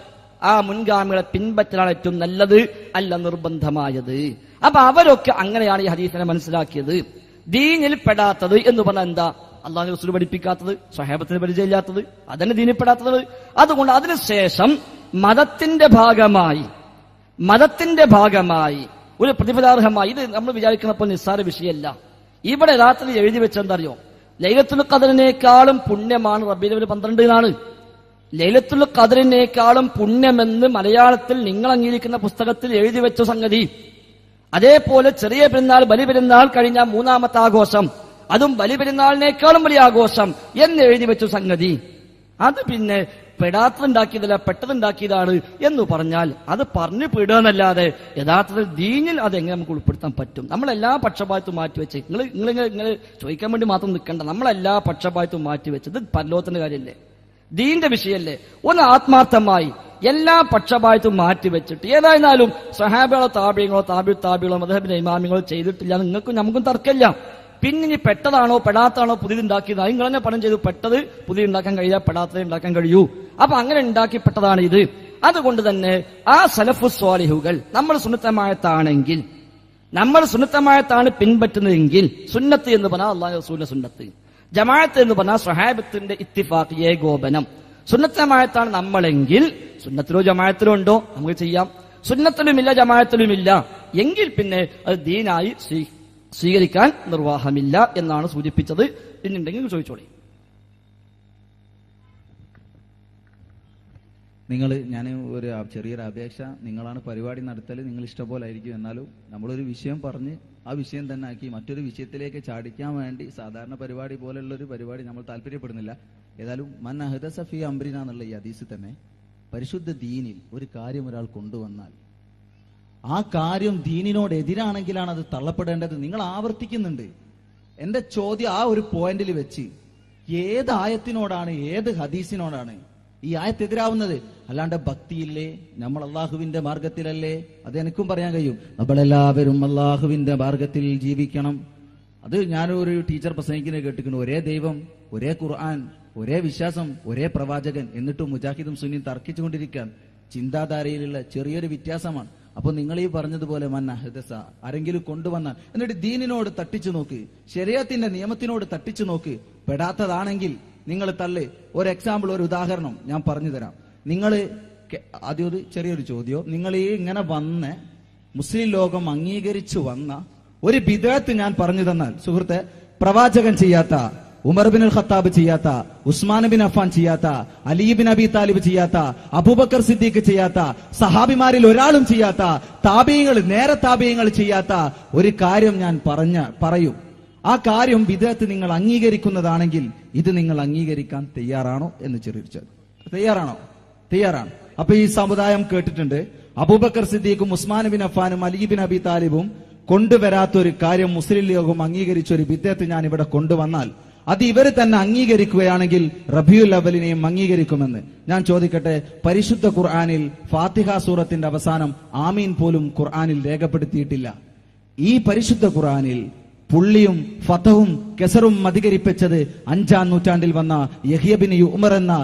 ആ മുൻഗാമികളെ പിൻപറ്റലാണ് ഏറ്റവും നല്ലത്, അല്ല നിർബന്ധമായത്. അപ്പൊ അവരൊക്കെ അങ്ങനെയാണ് ഈ ഹദീസിനെ മനസ്സിലാക്കിയത്. ദീനിൽ പെടാത്തത് എന്ന് പറഞ്ഞാൽ എന്താ? അള്ളാഹു റസൂൽ പഠിപ്പിക്കാത്തത്, സ്വഹാബത്തിന് പരിചയമില്ലാത്തത്, അതന്നെ ദീനിൽ പെടാത്തത്. അതുകൊണ്ട് അതിനുശേഷം മതത്തിന്റെ ഭാഗമായി ഒരു പ്രതിഫലാർഹമായി, ഇത് നമ്മൾ വിചാരിക്കുന്നപ്പോൾ നിസ്സാര വിഷയമല്ല. ഇവിടെ രാത്രി എഴുതി വെച്ചെന്തറിയോ? ലൈലത്തുൽ ഖദറിനേക്കാളും പുണ്യമാണ് റബീഉൽ അവ്വൽ 12 എന്നാണ്. ലൈലത്തുൽ ഖദറിനേക്കാളും പുണ്യമെന്ന് മലയാളത്തിൽ നിങ്ങൾ അംഗീകരിക്കുന്ന പുസ്തകത്തിൽ എഴുതി വെച്ച സംഗതി. അതേപോലെ ചെറിയ പെരുന്നാൾ, ബലിപെരുന്നാൾ കഴിഞ്ഞ 3ാമത്തെ ആഘോഷം, അതും ബലിപെരുന്നാളിനേക്കാളും വലിയ ആഘോഷം എന്ന് എഴുതി വെച്ച സംഗതി. അത് പിന്നെ പെടാത്തതുണ്ടാക്കിയതല്ല, പെട്ടതുണ്ടാക്കിയതാണ് എന്ന് പറഞ്ഞാൽ അത് പറഞ്ഞു പെടുകയെന്നല്ലാതെ യഥാർത്ഥത്തിൽ ദീനിൽ അതെങ്ങനെ നമുക്ക് ഉൾപ്പെടുത്താൻ പറ്റും? നമ്മളെല്ലാ പക്ഷപാതത്തും മാറ്റിവെച്ച് നിങ്ങൾ ചോദിക്കാൻ വേണ്ടി മാത്രം നിൽക്കണ്ട. നമ്മളെല്ലാ പക്ഷപാതത്തും മാറ്റിവെച്ചത് പരലോകത്തിന്റെ കാര്യമല്ലേ, ദീന്റെ വിഷയമല്ലേ? ഒന്ന് ആത്മാർത്ഥമായി എല്ലാ പക്ഷപാതത്തും മാറ്റിവെച്ചിട്ട്, ഏതായിരുന്നാലും സഹാബികളോ താബികളോ മദ്ഹബിന്റെ ഇമാമികളോ ചെയ്തിട്ടില്ല, നിങ്ങൾക്കും നമുക്കും തർക്കമില്ല. പിന്നെ ഇനി പെട്ടതാണോ പെടാത്താണോ പുതിയതുണ്ടാക്കിയത്, നിങ്ങൾ തന്നെ പണം ചെയ്തു. പെട്ടത് പുതിയ ഉണ്ടാക്കാൻ കഴിയില്ല, പെടാത്തത് ഉണ്ടാക്കാൻ കഴിയൂ. അപ്പൊ അങ്ങനെ ഉണ്ടാക്കിപ്പെട്ടതാണ് ഇത്. അതുകൊണ്ട് തന്നെ ആ സലഫു സ്വാലിഹുകൾ നമ്മൾ സുന്നത്തമായത്താണ് പിൻപറ്റുന്നതെങ്കിൽ, സുന്നത്ത് എന്ന് പറഞ്ഞാൽ അല്ലാഹു റസൂലിന്റെ സുന്നത്ത്, ജമാഅത്ത് എന്ന് പറഞ്ഞാൽ സ്വഹാബത്തിന്റെ ഇത്തിഫാഖ്, ഏകോപനം. സുന്നത്തമായത്താണ് നമ്മളെങ്കിൽ, സുന്നത്തിലോ ജമാഅത്തിലോ ഉണ്ടോ നമുക്ക് ചെയ്യാം. സുന്നത്തിലുമില്ല ജമാഅത്തിലുമില്ല എങ്കിൽ പിന്നെ അത് ദീനായി സ്വീകരിക്കാൻ നിർവാഹമില്ല എന്നാണ് സൂചിപ്പിച്ചത്. പിന്നുണ്ടെങ്കിൽ ചോദിച്ചോളി. ഞാൻ ഒരു ചെറിയൊരു അപേക്ഷ, നിങ്ങളാണ് പരിപാടി നടത്തൽ, നിങ്ങൾ ഇഷ്ടപോലെ ആയിരിക്കും. എന്നാലും നമ്മളൊരു വിഷയം പറഞ്ഞ് ആ വിഷയം തന്നെ ആക്കി മറ്റൊരു വിഷയത്തിലേക്ക് ചാടിക്കാൻ വേണ്ടി സാധാരണ പരിപാടി പോലുള്ള ഒരു പരിപാടി നമ്മൾ താല്പര്യപ്പെടുന്നില്ല. ഏതായാലും മൻ അഹ്ദസ ഫീ അംറിനാ എന്നുള്ള ഈ ഹദീസിൽ തന്നെ പരിശുദ്ധ ദീനിൽ ഒരു കാര്യം ഒരാൾ കൊണ്ടുവന്നാൽ ആ കാര്യം ദീനിനോട് എതിരാണെങ്കിലാണ് അത് തള്ളപ്പെടേണ്ടത്. നിങ്ങൾ ആവർത്തിക്കുന്നുണ്ട്. എന്റെ ചോദ്യം ആ ഒരു പോയിന്റിൽ വെച്ച്, ഏത് ആയത്തിനോടാണ്, ഏത് ഹദീസിനോടാണ് ഈ ആയത്തെതിരാവുന്നത്? അല്ലാണ്ട് ഭക്തിയില്ലേ, നമ്മൾ അള്ളാഹുവിന്റെ മാർഗത്തിലല്ലേ? അത് എനിക്കും പറയാൻ കഴിയും. നമ്മളെല്ലാവരും അള്ളാഹുവിന്റെ മാർഗത്തിൽ ജീവിക്കണം. അത് ഞാനൊരു ടീച്ചർ പ്രസംഗിക്കുന്നത് കേട്ടിട്ടുണ്ട്. ഒരേ ദൈവം, ഒരേ ഖുർആൻ, ഒരേ വിശ്വാസം, ഒരേ പ്രവാചകൻ, എന്നിട്ടും മുജാഹിദും സുന്നിയും തർക്കിച്ചുകൊണ്ടിരിക്കാൻ. ചിന്താധാരയിലുള്ള ചെറിയൊരു വ്യത്യാസമാണ്. അപ്പൊ നിങ്ങൾ ഈ പറഞ്ഞതുപോലെ മൻ അഹ്ദസ, ആരെങ്കിലും കൊണ്ടുവന്നാൽ, എന്നിട്ട് ദീനിനോട് തട്ടിച്ചു നോക്ക്, ശരീഅത്തിന്റെ നിയമത്തിനോട് തട്ടിച്ചു നോക്ക്, പെടാത്തതാണെങ്കിൽ നിങ്ങൾ തള്ളി. ഒരു എക്സാമ്പിൾ, ഒരു ഉദാഹരണം ഞാൻ പറഞ്ഞു തരാം. നിങ്ങൾ ആദ്യം ഒരു ചെറിയൊരു ചോദ്യം, നിങ്ങൾ ഈ ഇങ്ങനെ വന്ന് മുസ്ലിം ലോകം അംഗീകരിച്ചു വന്ന ഒരു ബിദ്അത്ത് ഞാൻ പറഞ്ഞു തന്നാൽ, സുഹൃത്തെ, പ്രവാചകൻ ചെയ്യാത്ത, ഉമർ ബിൻ അൽ ഖത്താബ് ചെയ്യാത്ത, ഉസ്മാൻ ബിൻ അഫ്ഫാൻ ചെയ്യാത്ത, അലി ബിൻ അബി താലിബ് ചെയ്യാത്ത, അബൂബക്കർ സിദ്ദീഖ് ചെയ്യാത്ത, സഹാബിമാരിൽ ഒരാളും ചെയ്യാത്ത, നേരെ താബിഈങ്ങൾ ചെയ്യാത്ത ഒരു കാര്യം ഞാൻ പറയും. ആ കാര്യം ബിദ്അത്ത് നിങ്ങൾ അംഗീകരിക്കുന്നതാണെങ്കിൽ ഇത് നിങ്ങൾ അംഗീകരിക്കാൻ തയ്യാറാണോ എന്ന് ചോദിച്ചത്. തയ്യാറാണ്. അപ്പൊ ഈ സമുദായം കേട്ടിട്ടുണ്ട്, അബൂബക്കർ സിദ്ദീഖും ഉസ്മാൻ ബിൻ അഫ്ഫാനും അലി ബിൻ അബി താലിബും കൊണ്ടുവരാത്തൊരു കാര്യം മുസ്ലിം ലോകം അംഗീകരിച്ച ഒരു ബിദ്അത്ത് ഞാൻ ഇവിടെ കൊണ്ടുവന്നാൽ അത് ഇവർ തന്നെ അംഗീകരിക്കുകയാണെങ്കിൽ റബീഉൽ അവ്വലിനെയും അംഗീകരിക്കുമെന്ന് ഞാൻ ചോദിക്കട്ടെ. പരിശുദ്ധ ഖുർആനിൽ ഫാത്തിഹ സൂറത്തിന്റെ അവസാനം ആമീൻ പോലും ഖുർആനിൽ രേഖപ്പെടുത്തിയിട്ടില്ല. ഈ പരിശുദ്ധ ഖുർആനിൽ പുള്ളിയും ഫതഹും കെസറും അധികരിപ്പിച്ചത് 5ാം നൂറ്റാണ്ടിൽ വന്ന യഹ്യ ബിൻ ഉമർ എന്ന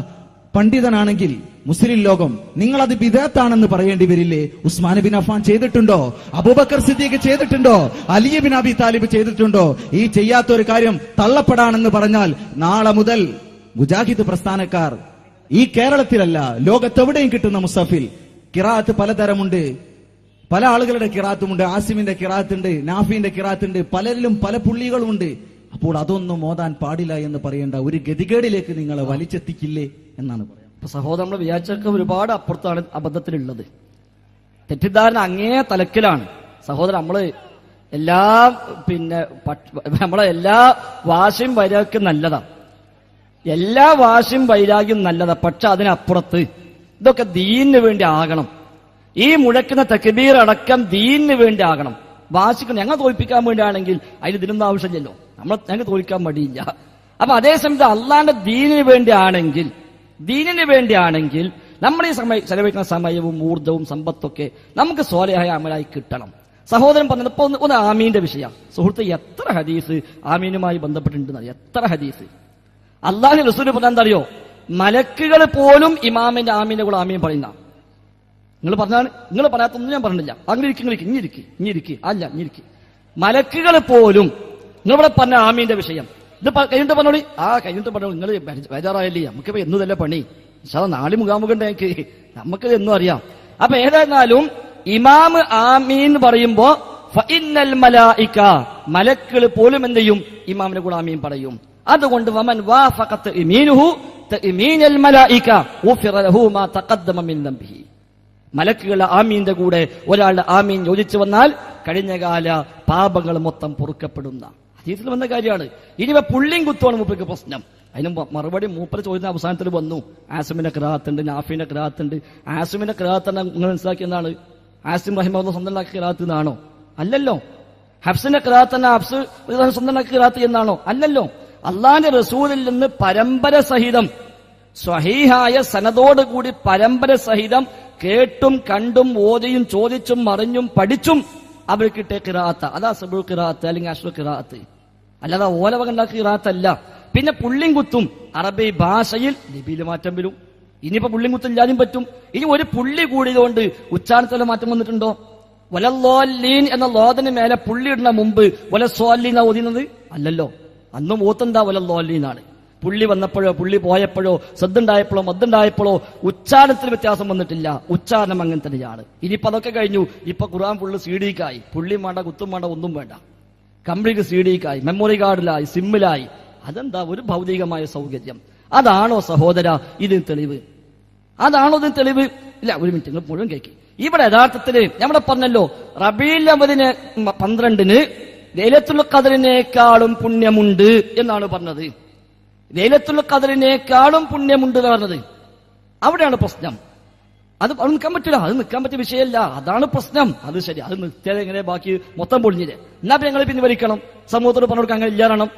പണ്ഡിതനാണെങ്കിൽ മുസ്ലിം ലോകം നിങ്ങൾ അത് ബിദ്അത്താണെന്ന് പറയേണ്ടി വരില്ലേ? ഉസ്മാൻ ബിൻ അഫ്ഫാൻ ചെയ്തിട്ടുണ്ടോ? അബൂബക്കർ സിദ്ദീഖ് ചെയ്തിട്ടുണ്ടോ? അലി ബിൻ അബി താലിബ് ചെയ്തിട്ടുണ്ടോ? ഈ ചെയ്യാത്ത ഒരു കാര്യം തള്ളപ്പെടാണെന്ന് പറഞ്ഞാൽ നാളെ മുതൽ മുജാഹിദ് പ്രസ്ഥാനക്കാർ ഈ കേരളത്തിലല്ല ലോകത്തെവിടെയും കിട്ടുന്ന മുസഫിൽ ഖിറാഅത്ത് പലതരമുണ്ട്. പല ആളുകളുടെ ഖിറാഅത്തുമുണ്ട്. ആസിമിന്റെ ഖിറാഅത്തുണ്ട്, നാഫിന്റെ ഖിറാഅത്തുണ്ട്, പലരിലും പല പുള്ളികളുമുണ്ട്. അപ്പോൾ അതൊന്നും ഓതാൻ പാടില്ല എന്ന് പറയേണ്ട ഒരു ഗതികേടിലേക്ക് നിങ്ങളെ വലിച്ചെത്തിക്കില്ലേ എന്നാണ് പറയുന്നത്. സഹോദരൻ, നമ്മൾ വിചാരിച്ചൊക്കെ ഒരുപാട് അപ്പുറത്താണ് അബദ്ധത്തിലുള്ളത്. തെറ്റിദ്ധാരണ അങ്ങേ തലക്കിലാണ് സഹോദരൻ. നമ്മളെ എല്ലാ വാശിയും വൈരാഗ്യം നല്ലതാ, എല്ലാ വാശിയും വൈരാഗ്യം നല്ലതാ. പക്ഷെ അതിനപ്പുറത്ത് ഇതൊക്കെ ദീനിന് വേണ്ടി ആകണം. ഈ മുഴക്കുന്ന തക്ബീർ അടക്കം ദീനിന് വേണ്ടി ആകണം. വാശിക്ക് ഞങ്ങൾ തോൽപ്പിക്കാൻ വേണ്ടിയാണെങ്കിൽ അതിന് ഇതിനൊന്നും ആവശ്യമില്ലല്ലോ, ഞങ്ങൾക്ക് തോൽക്കാൻ മടിയില്ല. അപ്പൊ അതേസമയത്ത് അള്ളാന്റെ ദീനിന് വേണ്ടിയാണെങ്കിൽ നമ്മൾ ഈ ചെലവഴിക്കുന്ന സമയവും ഊർജവും സമ്പത്തൊക്കെ നമുക്ക് സ്വാലിഹായ അമലായി കിട്ടണം. സഹോദരൻ പറഞ്ഞത് ഇപ്പൊ ഒന്ന് ആമീന്റെ വിഷയം. സുഹൃത്ത്, എത്ര ഹദീസ് ആമീനുമായി ബന്ധപ്പെട്ടിട്ടുണ്ടെന്ന് എത്ര ഹദീസ്. അള്ളാഹു റസൂൽ പറഞ്ഞാൽ എന്താ അറിയോ? മലക്കുകൾ പോലും ഇമാമിന്റെ ആമീന്റെ കൂടെ ആമീൻ പറയുന്ന. നിങ്ങൾ പറയാത്തൊന്നും ഞാൻ പറഞ്ഞില്ല. അങ്ങനെ ഇരിക്കും അല്ല ഇഞ്ഞിരിക്ക്. മലക്കുകൾ പോലും നിങ്ങളിവിടെ പറഞ്ഞ ആമീന്റെ വിഷയം ഇത് കഴിഞ്ഞിട്ട് പറഞ്ഞോളി. കഴിഞ്ഞിട്ട് പറഞ്ഞോളൂ. നിങ്ങൾ ബേജാറായല്ലേ? നമുക്കിപ്പോ എന്നു തന്നെ പണി. നാളെ മുഖാമുഖുണ്ടെനിക്ക് നമുക്ക് എന്നും അറിയാം. അപ്പൊ ഏതായിരുന്നാലും ഇമാം ആമീൻ പറയുമ്പോ ഫഇന്നൽ മലായിക, മലക്കുകൾ പോലും എന്ത് ചെയ്യും? ഇമാമിന്റെ കൂടെ ആമീൻ പറയും. അതുകൊണ്ട് വമൻ വാഫഖത ഇമീനുഹു തഇമീനൽ മലായിക ഗുഫിറ ലഹു മാ തഖദ്ദമ മിൻ ദംബിഹി. മലക്കുകളുടെ ആമീന്റെ കൂടെ ഒരാളുടെ ആമീൻ യോജിച്ചു വന്നാൽ കഴിഞ്ഞകാല പാപങ്ങൾ മൊത്തം പൊറുക്കപ്പെടുന്ന ഹദീസിൽ വന്ന കാര്യമാണ്. ഇനിവ പുള്ളിയും കുത്തുവാണ് മൂപ്പർക്ക് പ്രശ്നം. അതിന് മറുപടി മൂപ്പര് ചോദിക്കുന്ന അവസാനത്തിൽ വന്നു. ആസിമിന്റെ ഖിറാഅത്തുണ്ട്, നാഫിന്റെ ഖിറാഅത്തുണ്ട്. ആസിമിന്റെ ഖിറാഅത്ത് നിങ്ങൾ മനസ്സിലാക്കിയ എന്താണ്? ആസിം റഹിമഹുല്ലാഹ് സ്വന്തമാക്കിയ ഖിറാഅത്ത് എന്നാണോ? അല്ലല്ലോ. ഹഫ്സിന്റെ ഖിറാഅത്ത് ഹഫ്സ് സ്വന്തമാക്കിയ ഖിറാഅത്ത് എന്നാണോ? അല്ലല്ലോ. അള്ളാന്റെ റസൂലിൽ നിന്ന് പരമ്പര സഹിതം സ്വഹീഹായ സനദോടുകൂടി പരമ്പര സഹിതം കേട്ടും കണ്ടും ഓതിയും ചോദിച്ചും മറിഞ്ഞും പഠിച്ചും അവർ കിട്ടിയ ഖിറാഅത്ത് അതാ സബുൽ ഖിറാഅത്ത് അല്ലെങ്കിൽ അഷ്റു ഖിറാഅത്ത്. അല്ലാതെ ഓലവകണ്ടാക്കിയ ഖിറാഅത്ത് അല്ല. പിന്നെ പുള്ളിയും കുത്തും അറബി ഭാഷയിൽ ലിപിയിൽ മാറ്റം വരും. ഇനിയിപ്പോ പുള്ളിയും കുത്തും ഇല്ലാതും പറ്റും. ഇനി ഒരു പുള്ളി കൂടിയതുകൊണ്ട് ഉച്ചാരണത്തിലെ മാറ്റം വന്നിട്ടുണ്ടോ? വലല്ലോല്ലീൻ എന്ന ലോദന് മേലെ പുള്ളി ഇടുന്ന മുമ്പ് വലസ്വാലീന ഓതുന്നത് അല്ലല്ലോ. അന്നും ഓത്തെന്താ വലല്ലോല്ലീനാണ്. പുള്ളി വന്നപ്പോഴോ പുള്ളി പോയപ്പോഴോ സദ്ദുണ്ടായപ്പോഴോ മദ്ദുണ്ടായപ്പോഴോ ഉച്ചാരണത്തിൽ വ്യത്യാസം വന്നിട്ടില്ല. ഉച്ചാരണം അങ്ങനെ തന്നെയാണ്. ഇനിയിപ്പോ അതൊക്കെ കഴിഞ്ഞു. ഇപ്പൊ ഖുർആൻ ഫുള്ള് സീഡിക്കായി. പുള്ളിയും വേണ്ട കുത്തും വേണ്ട ഒന്നും വേണ്ട. കംപ്ലീറ്റ് സീഡിക്കായി, മെമ്മറി കാർഡിലായി, സിമ്മിലായി. അതെന്താ? ഒരു ഭൗതികമായ സൗകര്യം. അതാണോ സഹോദര ഇതിന് തെളിവ്? അതാണോ ഇതിന് തെളിവ്? ഇല്ല, ഒരു മിനിറ്റ്, നിങ്ങൾ മുഴുവൻ കേൾക്കി. ഇവിടെ യഥാർത്ഥത്തില് നമ്മുടെ പറഞ്ഞല്ലോ, റബീഉൽ അവ്വലിന് 12 ലൈലത്തുൽ ഖദ്റിനേക്കാളും പുണ്യമുണ്ട് എന്നാണ് പറഞ്ഞത്. ലൈലത്തുൽ ഖദ്റിനേക്കാളും പുണ്യമുണ്ട് എന്ന് പറഞ്ഞത് അവിടെയാണ് പ്രശ്നം. അത് നിൽക്കാൻ പറ്റില്ല. അത് നിൽക്കാൻ പറ്റിയ വിഷയമല്ല. അതാണ് പ്രശ്നം. അത് ശരി, അത് നിർത്തിയാൽ എങ്ങനെ ബാക്കി മൊത്തം പൊളിഞ്ഞില്ലേ? എന്നാ ഞങ്ങൾ പിൻവലിക്കണം. സമൂഹത്തോട് പറഞ്ഞു കൊടുക്കാൻ അങ്ങനെ ഇല്ലാരണം.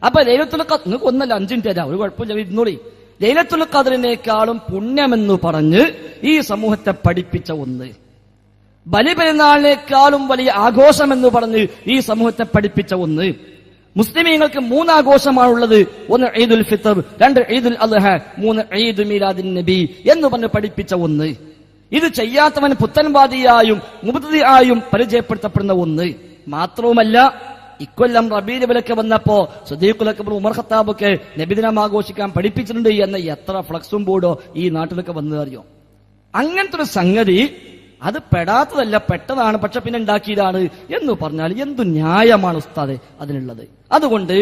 അപ്പൊ ലൈലത്തുൽ ഖദ്ർ നിങ്ങൾക്ക് ഒന്നല്ല 5 മിനിറ്റ് തരാം, ഒരു കുഴപ്പമില്ല, ഇരുന്നോളി. ലൈലത്തുൽ ഖദ്റിനേക്കാളും പുണ്യമെന്ന് പറഞ്ഞ് ഈ സമൂഹത്തെ പഠിപ്പിച്ച ഒന്ന്, ബലിപെരുന്നാളിനേക്കാളും വലിയ ആഘോഷമെന്ന് പറഞ്ഞ് ഈ സമൂഹത്തെ പഠിപ്പിച്ച ഒന്ന്. മുസ്ലിമീങ്ങൾക്ക് 3 ആഘോഷമാണുള്ളത്. 1 ഈദുൽ ഫിത്ർ, 2 ഈദുൽ അദ്ഹ, 3 ഈദ് മീലാദിൻ നബി എന്ന് പറഞ്ഞ് പഠിപ്പിച്ച ഒന്ന്. ഇത് ചെയ്യാത്തവൻ പുത്തൻവാദിയായും മുബ്തദിആയും പരിചയപ്പെടുത്തപ്പെടുന്ന ഒന്ന്. മാത്രവുമല്ല, ഇക്കൊല്ലം റബീഉൽ അവ്വലൊക്കെ വന്നപ്പോ സിദ്ദീഖുൽ അക്ബർ, ഉമർ ഖത്താബൊക്കെ നബിദിനം ആഘോഷിക്കാൻ പഠിപ്പിച്ചിട്ടുണ്ട് എന്ന എത്ര ഫ്ലക്സും ബോർഡോ ഈ നാട്ടിലൊക്കെ വന്നത് അറിയോ? അങ്ങനത്തെ ഒരു സംഗതി അത് പെടാത്തതല്ല, പെട്ടതാണ്, പക്ഷെ പിന്നെ ഉണ്ടാക്കിയതാണ് എന്ന് പറഞ്ഞാൽ എന്തു ന്യായമാണ് ഉസ്താദെ അതിനുള്ളത്? അതുകൊണ്ട്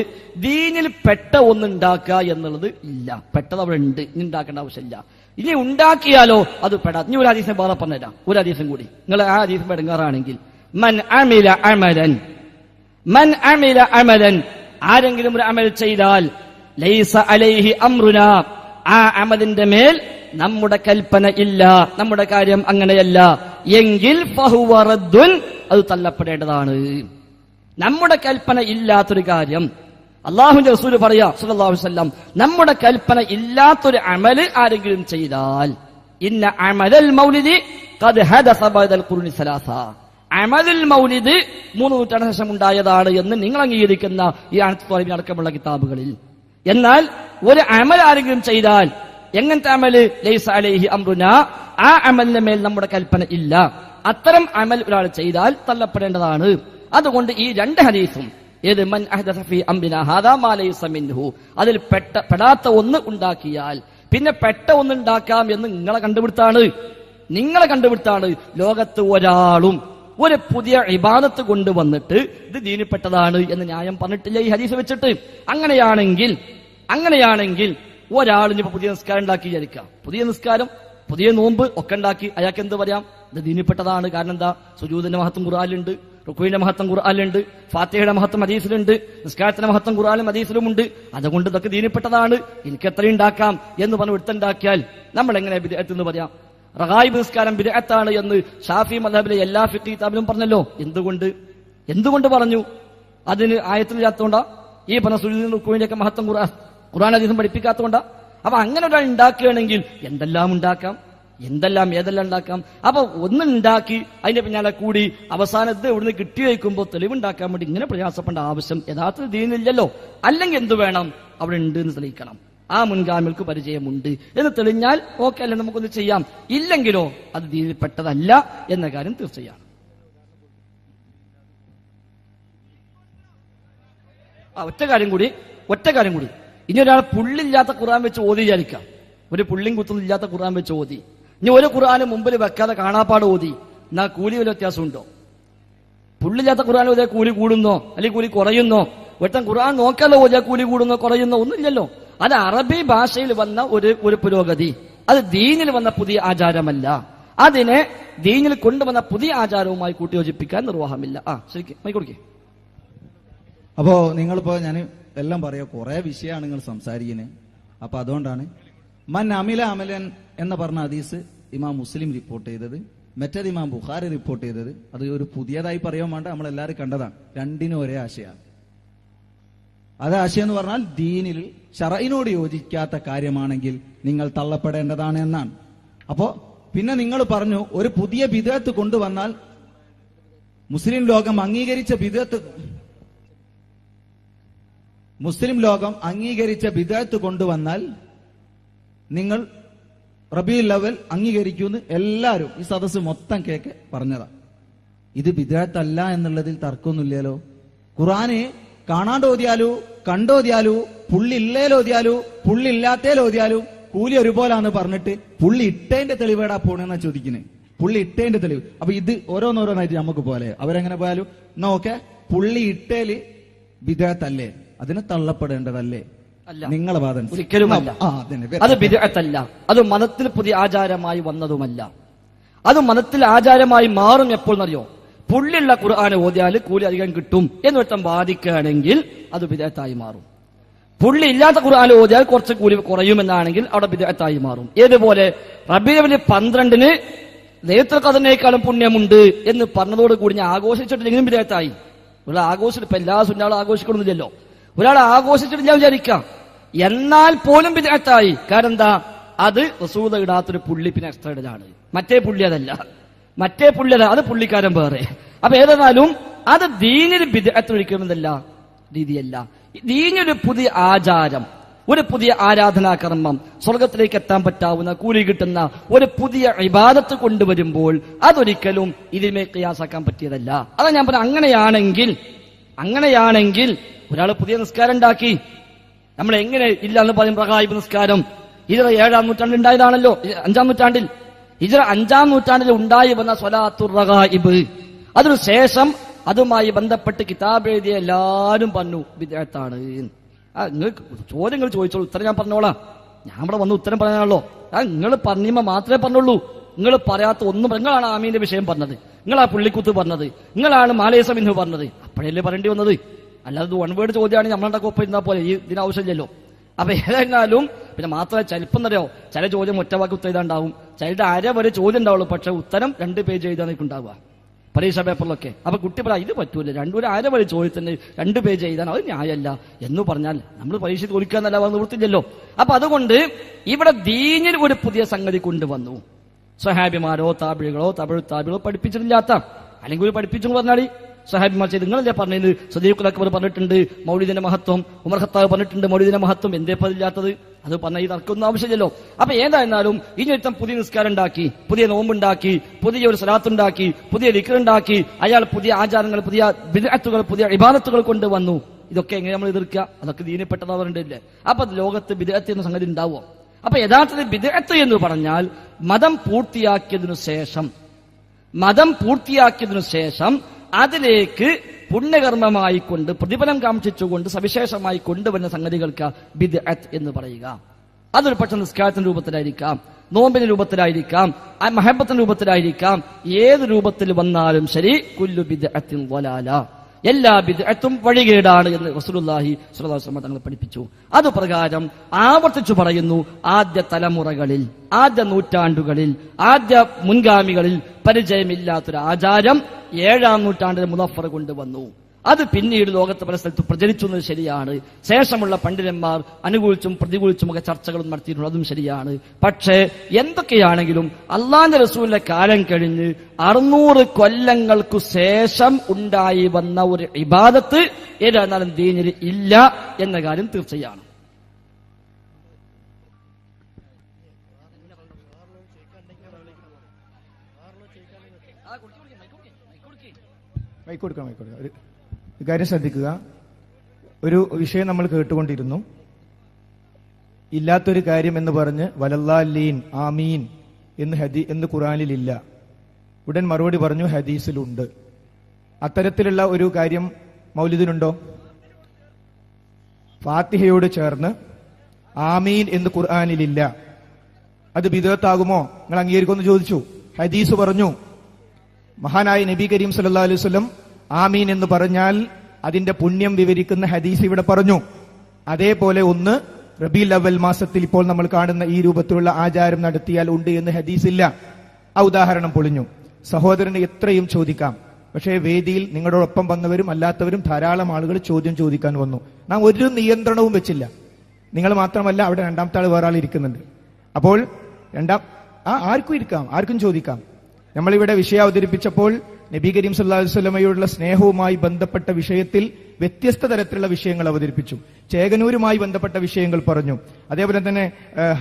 ദീനിൽ പെട്ട ഒന്നുണ്ടാക്കുക എന്നുള്ളത് ഇല്ല. പെട്ടത് അവിടെ ഉണ്ട്, ഇനി ഉണ്ടാക്കേണ്ട ആവശ്യമില്ല. ഇനി ഉണ്ടാക്കിയാലോ അത് പെടാത്ത. ഇനി ഒരു ഹദീസിനെ വേറെ പറഞ്ഞുതരാം, ഒരു ഹദീസും കൂടി. നിങ്ങൾ ആ ഹദീസ് പെടുങ്ങാറാണെങ്കിൽ, മൻ അമില അമലൻ, ആരെങ്കിലും ഒരു അമൽ ചെയ്താൽ ലൈസ അലൈഹി അംറുനാ, ആ അമലിന്റെ മേൽ നമ്മുടെ കൽപ്പന ഇല്ല, നമ്മുടെ കാര്യം അങ്ങനെയല്ല എങ്കിൽ ഫഹുവ റദ്ദുൻ, അത് തള്ളപ്പെടേണ്ടതാണ്. നമ്മുടെ കൽപ്പന ഇല്ലാത്തൊരു കാര്യം അല്ലാഹുവിന്റെ റസൂൽ പറയാ സല്ലല്ലാഹു അലൈഹി വസല്ലം, നമ്മുടെ കൽപ്പന ഇല്ലാത്തൊരു അമല് ആരെങ്കിലും ചെയ്താൽ, ഇന്ന അമലൽ മൗലിദി ഖദ് ഹദസ ബഅദൽ ഖുർനി സലാസ, അമലുൽ മൗലിദ് 3 നൂറ്റാണ്ടിന് ശേഷം ഉണ്ടായതാണ് എന്ന് നിങ്ങൾ അംഗീകരിക്കുന്ന ഈ അടക്കമുള്ള കിതാബുകളിൽ. എന്നാൽ ഒരു അമൽ ആരെങ്കിലും ചെയ്താൽ, എങ്ങനത്തെ അമല്? ലൈസ അലൈഹി അംറുനാ, ആ അമലിന്റെ മേൽ നമ്മുടെ കൽപ്പന ഇല്ല, അത്തരം അമൽ ഒരാൾ ചെയ്താൽ തള്ളപ്പെടേണ്ടതാണ്. അതുകൊണ്ട് ഈ 2 ഹദീസും, ഏത് മൻ അഹ്ദസ ഫീ അംരിനാ ഹാദാ മാ ലൈസ മിൻഹു, അതിൽ പെടാത്ത ഒന്ന് ഉണ്ടാക്കിയാൽ, പിന്നെ പെട്ട ഒന്ന് ഉണ്ടാക്കാം എന്ന് നിങ്ങളെ കണ്ടുപിടുത്താണ്. ലോകത്ത് ഒരാളും ഒരു പുതിയ ഇബാദത്ത് കൊണ്ടുവന്നിട്ട് ഇത് ദീനിൽപ്പെട്ടതാണ് എന്ന് ന്യായം പറഞ്ഞിട്ടില്ല ഈ ഹദീസ് വെച്ചിട്ട്. അങ്ങനെയാണെങ്കിൽ ഒരാളിന് പുതിയ നിസ്കാരം ഉണ്ടാക്കി വിചാരിക്കാം, പുതിയ നിസ്കാരം, പുതിയ നോമ്പ് ഒക്കെ ഉണ്ടാക്കി, അയാൾക്ക് എന്ത് പറയാം? ഇത് ദീനിൽപ്പെട്ടതാണ്. കാരണം എന്താ? സുജൂദിന്റെ മഹത്വം ഖുർആനിലുണ്ട്, റുക്കൂഇന്റെ മഹത്വം ഖുർആനിലുണ്ട്, ഫാത്തിഹയുടെ മഹത്വം ഹദീസിലുണ്ട്, നിസ്കാരത്തിന്റെ മഹത്വം ഖുർആനിലും ഹദീസിലുമുണ്ട്. അതുകൊണ്ട് ഇതൊക്കെ ദീനിൽപ്പെട്ടതാണ്, എനിക്ക് എത്രയും ഉണ്ടാക്കാം എന്ന് പറഞ്ഞ് എടുത്തുണ്ടാക്കിയാൽ നമ്മൾ എങ്ങനെ ബിദ്അത്ത് എന്ന് പറയാം? റഗായിബ് നിസ്കാരം ബിദ്അത്താണ് എന്ന് ഷാഫി മദ്ഹബിലെ എല്ലാ ഫിഖ് കിതാബിലും പറഞ്ഞല്ലോ. എന്തുകൊണ്ട് പറഞ്ഞു? അതിന് ആയത്തിലില്ലാത്തതുകൊണ്ടാ? ഈ പറഞ്ഞ സുജൂദിന്റെ റുക്കൂഇന്റെ ഒക്കെ മഹത്വം ഖുർആൻ ഹദീസും പഠിപ്പിക്കാത്തതുകൊണ്ടാ? അപ്പൊ അങ്ങനെ ഒരാൾ ഉണ്ടാക്കുകയാണെങ്കിൽ എന്തെല്ലാം ഉണ്ടാക്കാം. എന്തെല്ലാം ഏതെല്ലാം ഉണ്ടാക്കാം. അപ്പൊ ഒന്നുണ്ടാക്കി അതിന്റെ പിന്നാലെ കൂടി അവസാനത്ത് ഇവിടുന്ന് കിട്ടി വയ്ക്കുമ്പോൾ തെളിവുണ്ടാക്കാൻ വേണ്ടി ഇങ്ങനെ പ്രയാസപ്പെടേണ്ട ആവശ്യം യഥാർത്ഥത്തിൽ ദീനില്ലല്ലോ. അല്ലെങ്കിൽ എന്തു വേണം? അവിടെ ഉണ്ട് എന്ന് തെളിയിക്കണം. ആ മുൻഗാമികൾക്ക് പരിചയമുണ്ട് എന്ന് തെളിഞ്ഞാൽ ഓക്കെ അല്ലേ, നമുക്കൊന്ന് ചെയ്യാം. ഇല്ലെങ്കിലോ അത് ദീനിൽ പെട്ടതല്ല എന്ന കാര്യം തീർച്ചയാണ്. ഒറ്റ കാര്യം കൂടി. ഇനി ഒരാൾ പുള്ളില്ലാത്ത ഖുർആൻ വെച്ച് ഓതി വിചാരിക്കാം. ഒരു പുള്ളിയും കുത്തുന്നില്ലാത്ത ഖുർആൻ വെച്ച് ഓതി. ഇനി ഒരു ഖുർആന് മുമ്പിൽ വെക്കാതെ കാണാപ്പാട് ഓതി. എന്നാ കൂലി വല്ല വ്യത്യാസമുണ്ടോ? പുള്ളില്ലാത്ത ഖുർആൻ ഓതിയാൽ കൂലി കൂടുന്നോ അല്ലെങ്കിൽ കൂലി കുറയുന്നോ? ഒരുത്തൻ ഖുർആൻ നോക്കാതെ ഓതിയാൽ കൂലി കൂടുന്നോ കുറയുന്നോ? ഒന്നുമില്ലല്ലോ. അത് അറബി ഭാഷയിൽ വന്ന ഒരു പുരോഗതി. അത് ദീനിൽ വന്ന പുതിയ ആചാരമല്ല. അതിനെ ദീനിൽ കൊണ്ടുവന്ന പുതിയ ആചാരവുമായി കൂട്ടിയോജിപ്പിക്കാൻ നിർവാഹമില്ല. ശരിക്കും മൈക്കൊടുക്കേ. അപ്പോ നിങ്ങളിപ്പോ ഞാൻ എല്ലാം പറയാം, കുറെ വിഷയമാണ് നിങ്ങൾ സംസാരിക്കുന്നത്. അപ്പൊ അതുകൊണ്ടാണ് മൻ അമില അമലൻ എന്ന് പറഞ്ഞ ഹദീസ് ഇമാം മുസ്ലിം റിപ്പോർട്ട് ചെയ്തത്, മറ്റേത് ഇമാം ബുഖാരി റിപ്പോർട്ട് ചെയ്തത്. അത് ഒരു പുതിയതായി പറയാൻ വേണ്ട, നമ്മളെല്ലാവരും കണ്ടതാണ്. രണ്ടിനും ഒരേ ആശയമാണ്. അത് ആശയം എന്ന് പറഞ്ഞാൽ ദീനിൽ ശറഇനോട് യോജിക്കാത്ത കാര്യമാണെങ്കിൽ നിങ്ങൾ തള്ളപ്പെടേണ്ടതാണ് എന്നാണ്. അപ്പോ പിന്നെ നിങ്ങൾ പറഞ്ഞു ഒരു പുതിയ ബിദ്അത്ത് കൊണ്ടുവന്നാൽ മുസ്ലിം ലോകം അംഗീകരിച്ച ബിദ്അത്ത് കൊണ്ടുവന്നാൽ നിങ്ങൾ റബീഉൽ അവ്വൽ അംഗീകരിക്കുമെന്ന് എല്ലാവരും ഈ സദസ്സ് മൊത്തം കേക്ക് പറഞ്ഞതാ. ഇത് ബിദ്അത്ത് അല്ല എന്നുള്ളതിൽ തർക്കമൊന്നുമില്ലല്ലോ. ഖുർആന് കാണാണ്ട് ഓതിയാലു, കണ്ടോതിയാലു, പുള്ളില്ലേലോതിയാലു, പുള്ളില്ലാത്തേലോതിയാലു കൂലി ഒരുപോലാന്ന് പറഞ്ഞിട്ട് പുള്ളി ഇട്ടേന്റെ തെളിവേടാ പോണെന്നാ ചോദിക്കുന്നത്. പുള്ളി ഇട്ടേന്റെ തെളിവ്. അപ്പൊ ഇത് ഓരോന്നോരോന്നായിട്ട് നമുക്ക് പോലെ അവരെങ്ങനെ പോയാലും എന്നാ ഓക്കെ, പുള്ളി ഇട്ടേല് ബിദ്അത്തല്ലേ, അതിന് തള്ളപ്പെടേണ്ടതല്ലേ? നിങ്ങളെ വാദം ഒരിക്കലുമല്ല. അത് ബിദ്അത്തല്ല. അത് മതത്തിൽ പുതിയ ആചാരമായി വന്നതുമല്ല. അത് മതത്തിൽ ആചാരമായി മാറും എപ്പോഴെന്നറിയോ? പുള്ളിയുള്ള ഖുർആൻ ഓതിയാൽ കൂലി അധികം കിട്ടും എന്ന് വെച്ചാൽ ബാധിക്കുകയാണെങ്കിൽ അത് ബിദ്അത്തായി മാറും. പുള്ളി ഇല്ലാത്ത ഖുർആൻ ഓതിയാൽ കുറച്ച് കൂലി കുറയുമെന്നാണെങ്കിൽ അവിടെ ബിദ്അത്തായി മാറും. ഏതുപോലെ റബീഉൽ 12 ലൈലത്തുൽ ഖദറിനേക്കാളും പുണ്യമുണ്ട് എന്ന് പറഞ്ഞതോടുകൂടി ഞാൻ ആഘോഷിച്ചിട്ടില്ലെങ്കിലും ബിദ്അത്തായി. ഒരാൾ ആഘോഷിച്ചിട്ട് ഇപ്പൊ എല്ലാ സുന്നാളും ആഘോഷിക്കണമെന്നില്ലല്ലോ. ഒരാൾ ആഘോഷിച്ചിട്ടില്ല വിചാരിക്കാം, എന്നാൽ പോലും ബിദ്അത്തായി. കാരണം എന്താ? അത് റസൂൽ ഇടാത്തൊരു പുള്ളി പിന്നെ എക്സ്ട്രാ ഇടലാണ്. മറ്റേ പുള്ളി അതല്ല, അത് പുള്ളിക്കാരൻ വേറെ. അപ്പൊ ഏതായാലും അത് ദീനിൽ ബിദ്അത്ത് ഒഴിക്കണമെന്നല്ല രീതിയല്ല. ദീനൊരു പുതിയ ആചാരം, ഒരു പുതിയ ആരാധനാകർമ്മം, സ്വർഗത്തിലേക്ക് എത്താൻ പറ്റാവുന്ന കൂലി കിട്ടുന്ന ഒരു പുതിയ ഇബാദത്ത് കൊണ്ടുവരുമ്പോൾ അതൊരിക്കലും ഇതിനെ ഖിയാസാക്കാൻ പറ്റിയതല്ല. അതാ ഞാൻ പറഞ്ഞ, അങ്ങനെയാണെങ്കിൽ ഒരാൾ പുതിയ നിസ്കാരം ഉണ്ടാക്കി, നമ്മൾ എങ്ങനെ ഇല്ല എന്ന് പറയും? റഗായിബ് നിസ്കാരം ഹിജ്റ 7-ാം നൂറ്റാണ്ടിൽ ഉണ്ടായതാണല്ലോ. 5-ാം നൂറ്റാണ്ടിൽ ഹിജ്റ 5-ാം നൂറ്റാണ്ടിൽ ഉണ്ടായി വന്ന സ്വലാത്തുർ റഗായിബ്. അതിനു ശേഷം അതുമായി ബന്ധപ്പെട്ട് കിതാബ് എഴുതിയ എല്ലാവരും പറഞ്ഞു ബിദ്അത്താണ്. നിങ്ങൾ ചോദ്യങ്ങൾ ചോദിച്ചോളൂ, ഉത്തരം ഞാൻ പറഞ്ഞോളാം. ഞാൻ ഇവിടെ വന്ന് ഉത്തരം പറയാനാണല്ലോ. നിങ്ങൾ പറഞ്ഞുമ്പോ മാത്രമേ പറഞ്ഞുള്ളൂ. നിങ്ങൾ പറയാത്ത ഒന്നും, നിങ്ങളാണ് ആമീന്റെ വിഷയം പറഞ്ഞത്, നിങ്ങളാ പുള്ളിക്കുത്ത് പറഞ്ഞത്, നിങ്ങളാണ് മാലേസമിന്ന് പറഞ്ഞത്, അപ്പോഴല്ലേ പറയേണ്ടി വന്നത്. അല്ലാതെ വൺ വേർഡ് ചോദ്യമാണെങ്കിൽ നമ്മളുടെ ഒപ്പം ഇരുന്നാൽ പോലെ ഇതിനാവശ്യമില്ലല്ലോ. അപ്പൊ ഏതായിരുന്നാലും പിന്നെ മാത്രമേ ചിലപ്പം അറിയോ, ചില ചോദ്യം ഒറ്റവാക്കി ഉത്തരം എഴുതാണ്ടാവും, ചിലരുടെ അര വരെ ചോദ്യം ഉണ്ടാവുള്ളൂ, പക്ഷെ ഉത്തരം 2 പേജ് എഴുതാനൊക്കെ ഉണ്ടാവുക പരീക്ഷാ പേപ്പറിലൊക്കെ. അപ്പൊ കുട്ടി പറയാം ഇത് പറ്റൂല, ഒരു അര വരെ ചോദ്യത്തിന് 2 പേജ് എഴുതാൻ അത് ന്യായമല്ല എന്ന് പറഞ്ഞാൽ നമ്മൾ പരീക്ഷ തോൽക്കാന്നല്ല നിവൃത്തില്ലല്ലോ. അപ്പൊ അതുകൊണ്ട് ഇവിടെ ദീനിൽ ഒരു പുതിയ സംഗതി കൊണ്ടുവന്നു. സ്വഹാബിമാരോ താബികളോ പഠിപ്പിച്ചിട്ടില്ലാത്ത, അല്ലെങ്കിൽ ഒരു പഠിപ്പിച്ചു പറഞ്ഞാൽ സ്വഹാബിമാർ ചെയ്ത് നിങ്ങളല്ലേ പറഞ്ഞത്? സദീഖുൽ അക്ബർ പറഞ്ഞിട്ടുണ്ട് മൗലിദിന്റെ മഹത്വം, ഉമർ ഖത്താബ് പറഞ്ഞിട്ടുണ്ട് മൗലിദിന്റെ മഹത്വം, എന്തേ പതില്ലാത്തത്? അത് പറഞ്ഞ ഈ തർക്കൊന്നും ആവശ്യമില്ലല്ലോ. അപ്പൊ ഏതായിരുന്നാലും ഇനി ഒരുത്തം പുതിയ നിസ്കാരം ഉണ്ടാക്കി, പുതിയ നോമ്പുണ്ടാക്കി, പുതിയ ഒരു സലാത്തുണ്ടാക്കി, പുതിയ ദിക്റുണ്ടാക്കി, അയാൾ പുതിയ ആചാരങ്ങൾ, പുതിയ ബിദ്അത്തുകൾ, പുതിയ ഇബാദത്തുകൾ കൊണ്ടുവന്നു. ഇതൊക്കെ എങ്ങനെ നമ്മൾ എതിർക്കുക? അതൊക്കെ ദീനിൽപ്പെട്ടതാവരുന്നില്ലേ? അപ്പൊ ലോകത്ത് ബിദ്അത്ത് എന്ന സംഗതി ഉണ്ടാവോ? അപ്പൊ യഥാർത്ഥത്തിൽ ബിദ്അത്ത് എന്ന് പറഞ്ഞാൽ മതം പൂർത്തിയാക്കിയതിനു ശേഷം അതിലേക്ക് പുണ്യകർമ്മമായിക്കൊണ്ട് പ്രതിഫലം കാംക്ഷിച്ചുകൊണ്ട് സവിശേഷമായി കൊണ്ടുവരുന്ന സംഗതികൾക്ക് ബിദ്അത്ത് എന്ന് പറയുക. അതൊരു പക്ഷെ നിസ്കാരത്തിന്റെ രൂപത്തിലായിരിക്കാം, നോമ്പിന്റെ രൂപത്തിലായിരിക്കാം, മഹബത്തിന്റെ രൂപത്തിലായിരിക്കാം. ഏത് രൂപത്തിൽ വന്നാലും ശരി, കുല്ലു ബിദ്അത്തിൻ ളലാല, എല്ലാ ബിദ്അത്തും വഴികേടാണ് എന്ന് റസൂലുള്ളാഹി സ്വല്ലല്ലാഹു അലൈഹി വസല്ലം തങ്ങൾ പഠിപ്പിച്ചു. അതുപ്രകാരം ആവർത്തിച്ചു പറയുന്നു, ആദ്യ തലമുറകളിൽ, ആദ്യ നൂറ്റാണ്ടുകളിൽ, ആദ്യ മുൻഗാമികളിൽ പരിചയമില്ലാത്തൊരു ആചാരം 7-ാം നൂറ്റാണ്ടിൽ മുദഫർ കൊണ്ടുവന്നു. അത് പിന്നീട് ലോകത്ത് പല സ്ഥലത്ത് പ്രചരിച്ചു എന്നത് ശരിയാണ്. ശേഷമുള്ള പണ്ഡിതന്മാർ അനുകൂലിച്ചും പ്രതികൂലിച്ചും ഒക്കെ ചർച്ചകളും നടത്തിയിട്ടുണ്ട്, അതും ശരിയാണ്. പക്ഷേ എന്തൊക്കെയാണെങ്കിലും അള്ളാന്റെ റസൂലിന്റെ കാലം കഴിഞ്ഞ് 600 കൊല്ലങ്ങൾക്കു ശേഷം ഉണ്ടായി വന്ന ഒരു ഇബാദത്ത് ഏതായിരുന്നാലും ദീനിൽ ഇല്ല എന്ന കാര്യം തീർച്ചയാണ്. മൈക്കൊടുക്കാം. ഒരു കാര്യം ശ്രദ്ധിക്കുക. ഒരു വിഷയം നമ്മൾ കേട്ടുകൊണ്ടിരുന്നു. ഇല്ലാത്തൊരു കാര്യം എന്ന് പറഞ്ഞ് വലല്ലാലീൻ ആമീൻ എന്ന് ഖുറാനിലില്ല. ഉടൻ മറുപടി പറഞ്ഞു ഹദീസിലുണ്ട്. അത്തരത്തിലുള്ള ഒരു കാര്യം മൗലിദിനുണ്ടോ? ഫാത്തിഹയോട് ചേർന്ന് ആമീൻ എന്ന് ഖുർആനിലില്ല. അത് ബിദ്അത്താകുമോ? നിങ്ങൾ അംഗീകരിക്കുമെന്ന് ചോദിച്ചു. ഹദീസ് പറഞ്ഞു, മഹാനായ നബി കരീം സല്ലല്ലാഹു അലൈഹി വസല്ലം ആമീൻ എന്ന് പറഞ്ഞാൽ അതിന്റെ പുണ്യം വിവരിക്കുന്ന ഹദീസ് ഇവിടെ പറഞ്ഞു. അതേപോലെ ഒന്ന് റബീഉൽ അവ്വൽ മാസത്തിൽ ഇപ്പോൾ നമ്മൾ കാണുന്ന ഈ രൂപത്തിലുള്ള ആചാരം നടത്തിയാൽ ഉണ്ട് എന്ന് ഹദീസില്ല. ആ ഉദാഹരണം പൊളിഞ്ഞു. സഹോദരന് എത്രയും ചോദിക്കാം. പക്ഷേ വേദിയിൽ നിങ്ങളോടൊപ്പം വന്നവരും അല്ലാത്തവരും ധാരാളം ആളുകൾ ചോദ്യം ചോദിക്കാൻ വന്നു. നാം ഒരു നിയന്ത്രണവും വെച്ചില്ല. നിങ്ങൾ മാത്രമല്ല, അവിടെ രണ്ടാമത്തെ ആൾ വേറെ ആൾ ഇരിക്കുന്നുണ്ട്. അപ്പോൾ ആർക്കും ഇരിക്കാം, ആർക്കും ചോദിക്കാം. നമ്മളിവിടെ വിഷയം അവതരിപ്പിച്ചപ്പോൾ നബി കരീം സല്ലല്ലാഹു അലൈഹി വസല്ലമയോടുള്ള സ്നേഹവുമായി ബന്ധപ്പെട്ട വിഷയത്തിൽ വ്യത്യസ്ത തരത്തിലുള്ള വിഷയങ്ങൾ അവതരിപ്പിച്ചു. ചേകനൂരുമായി ബന്ധപ്പെട്ട വിഷയങ്ങൾ പറഞ്ഞു. അതേപോലെ തന്നെ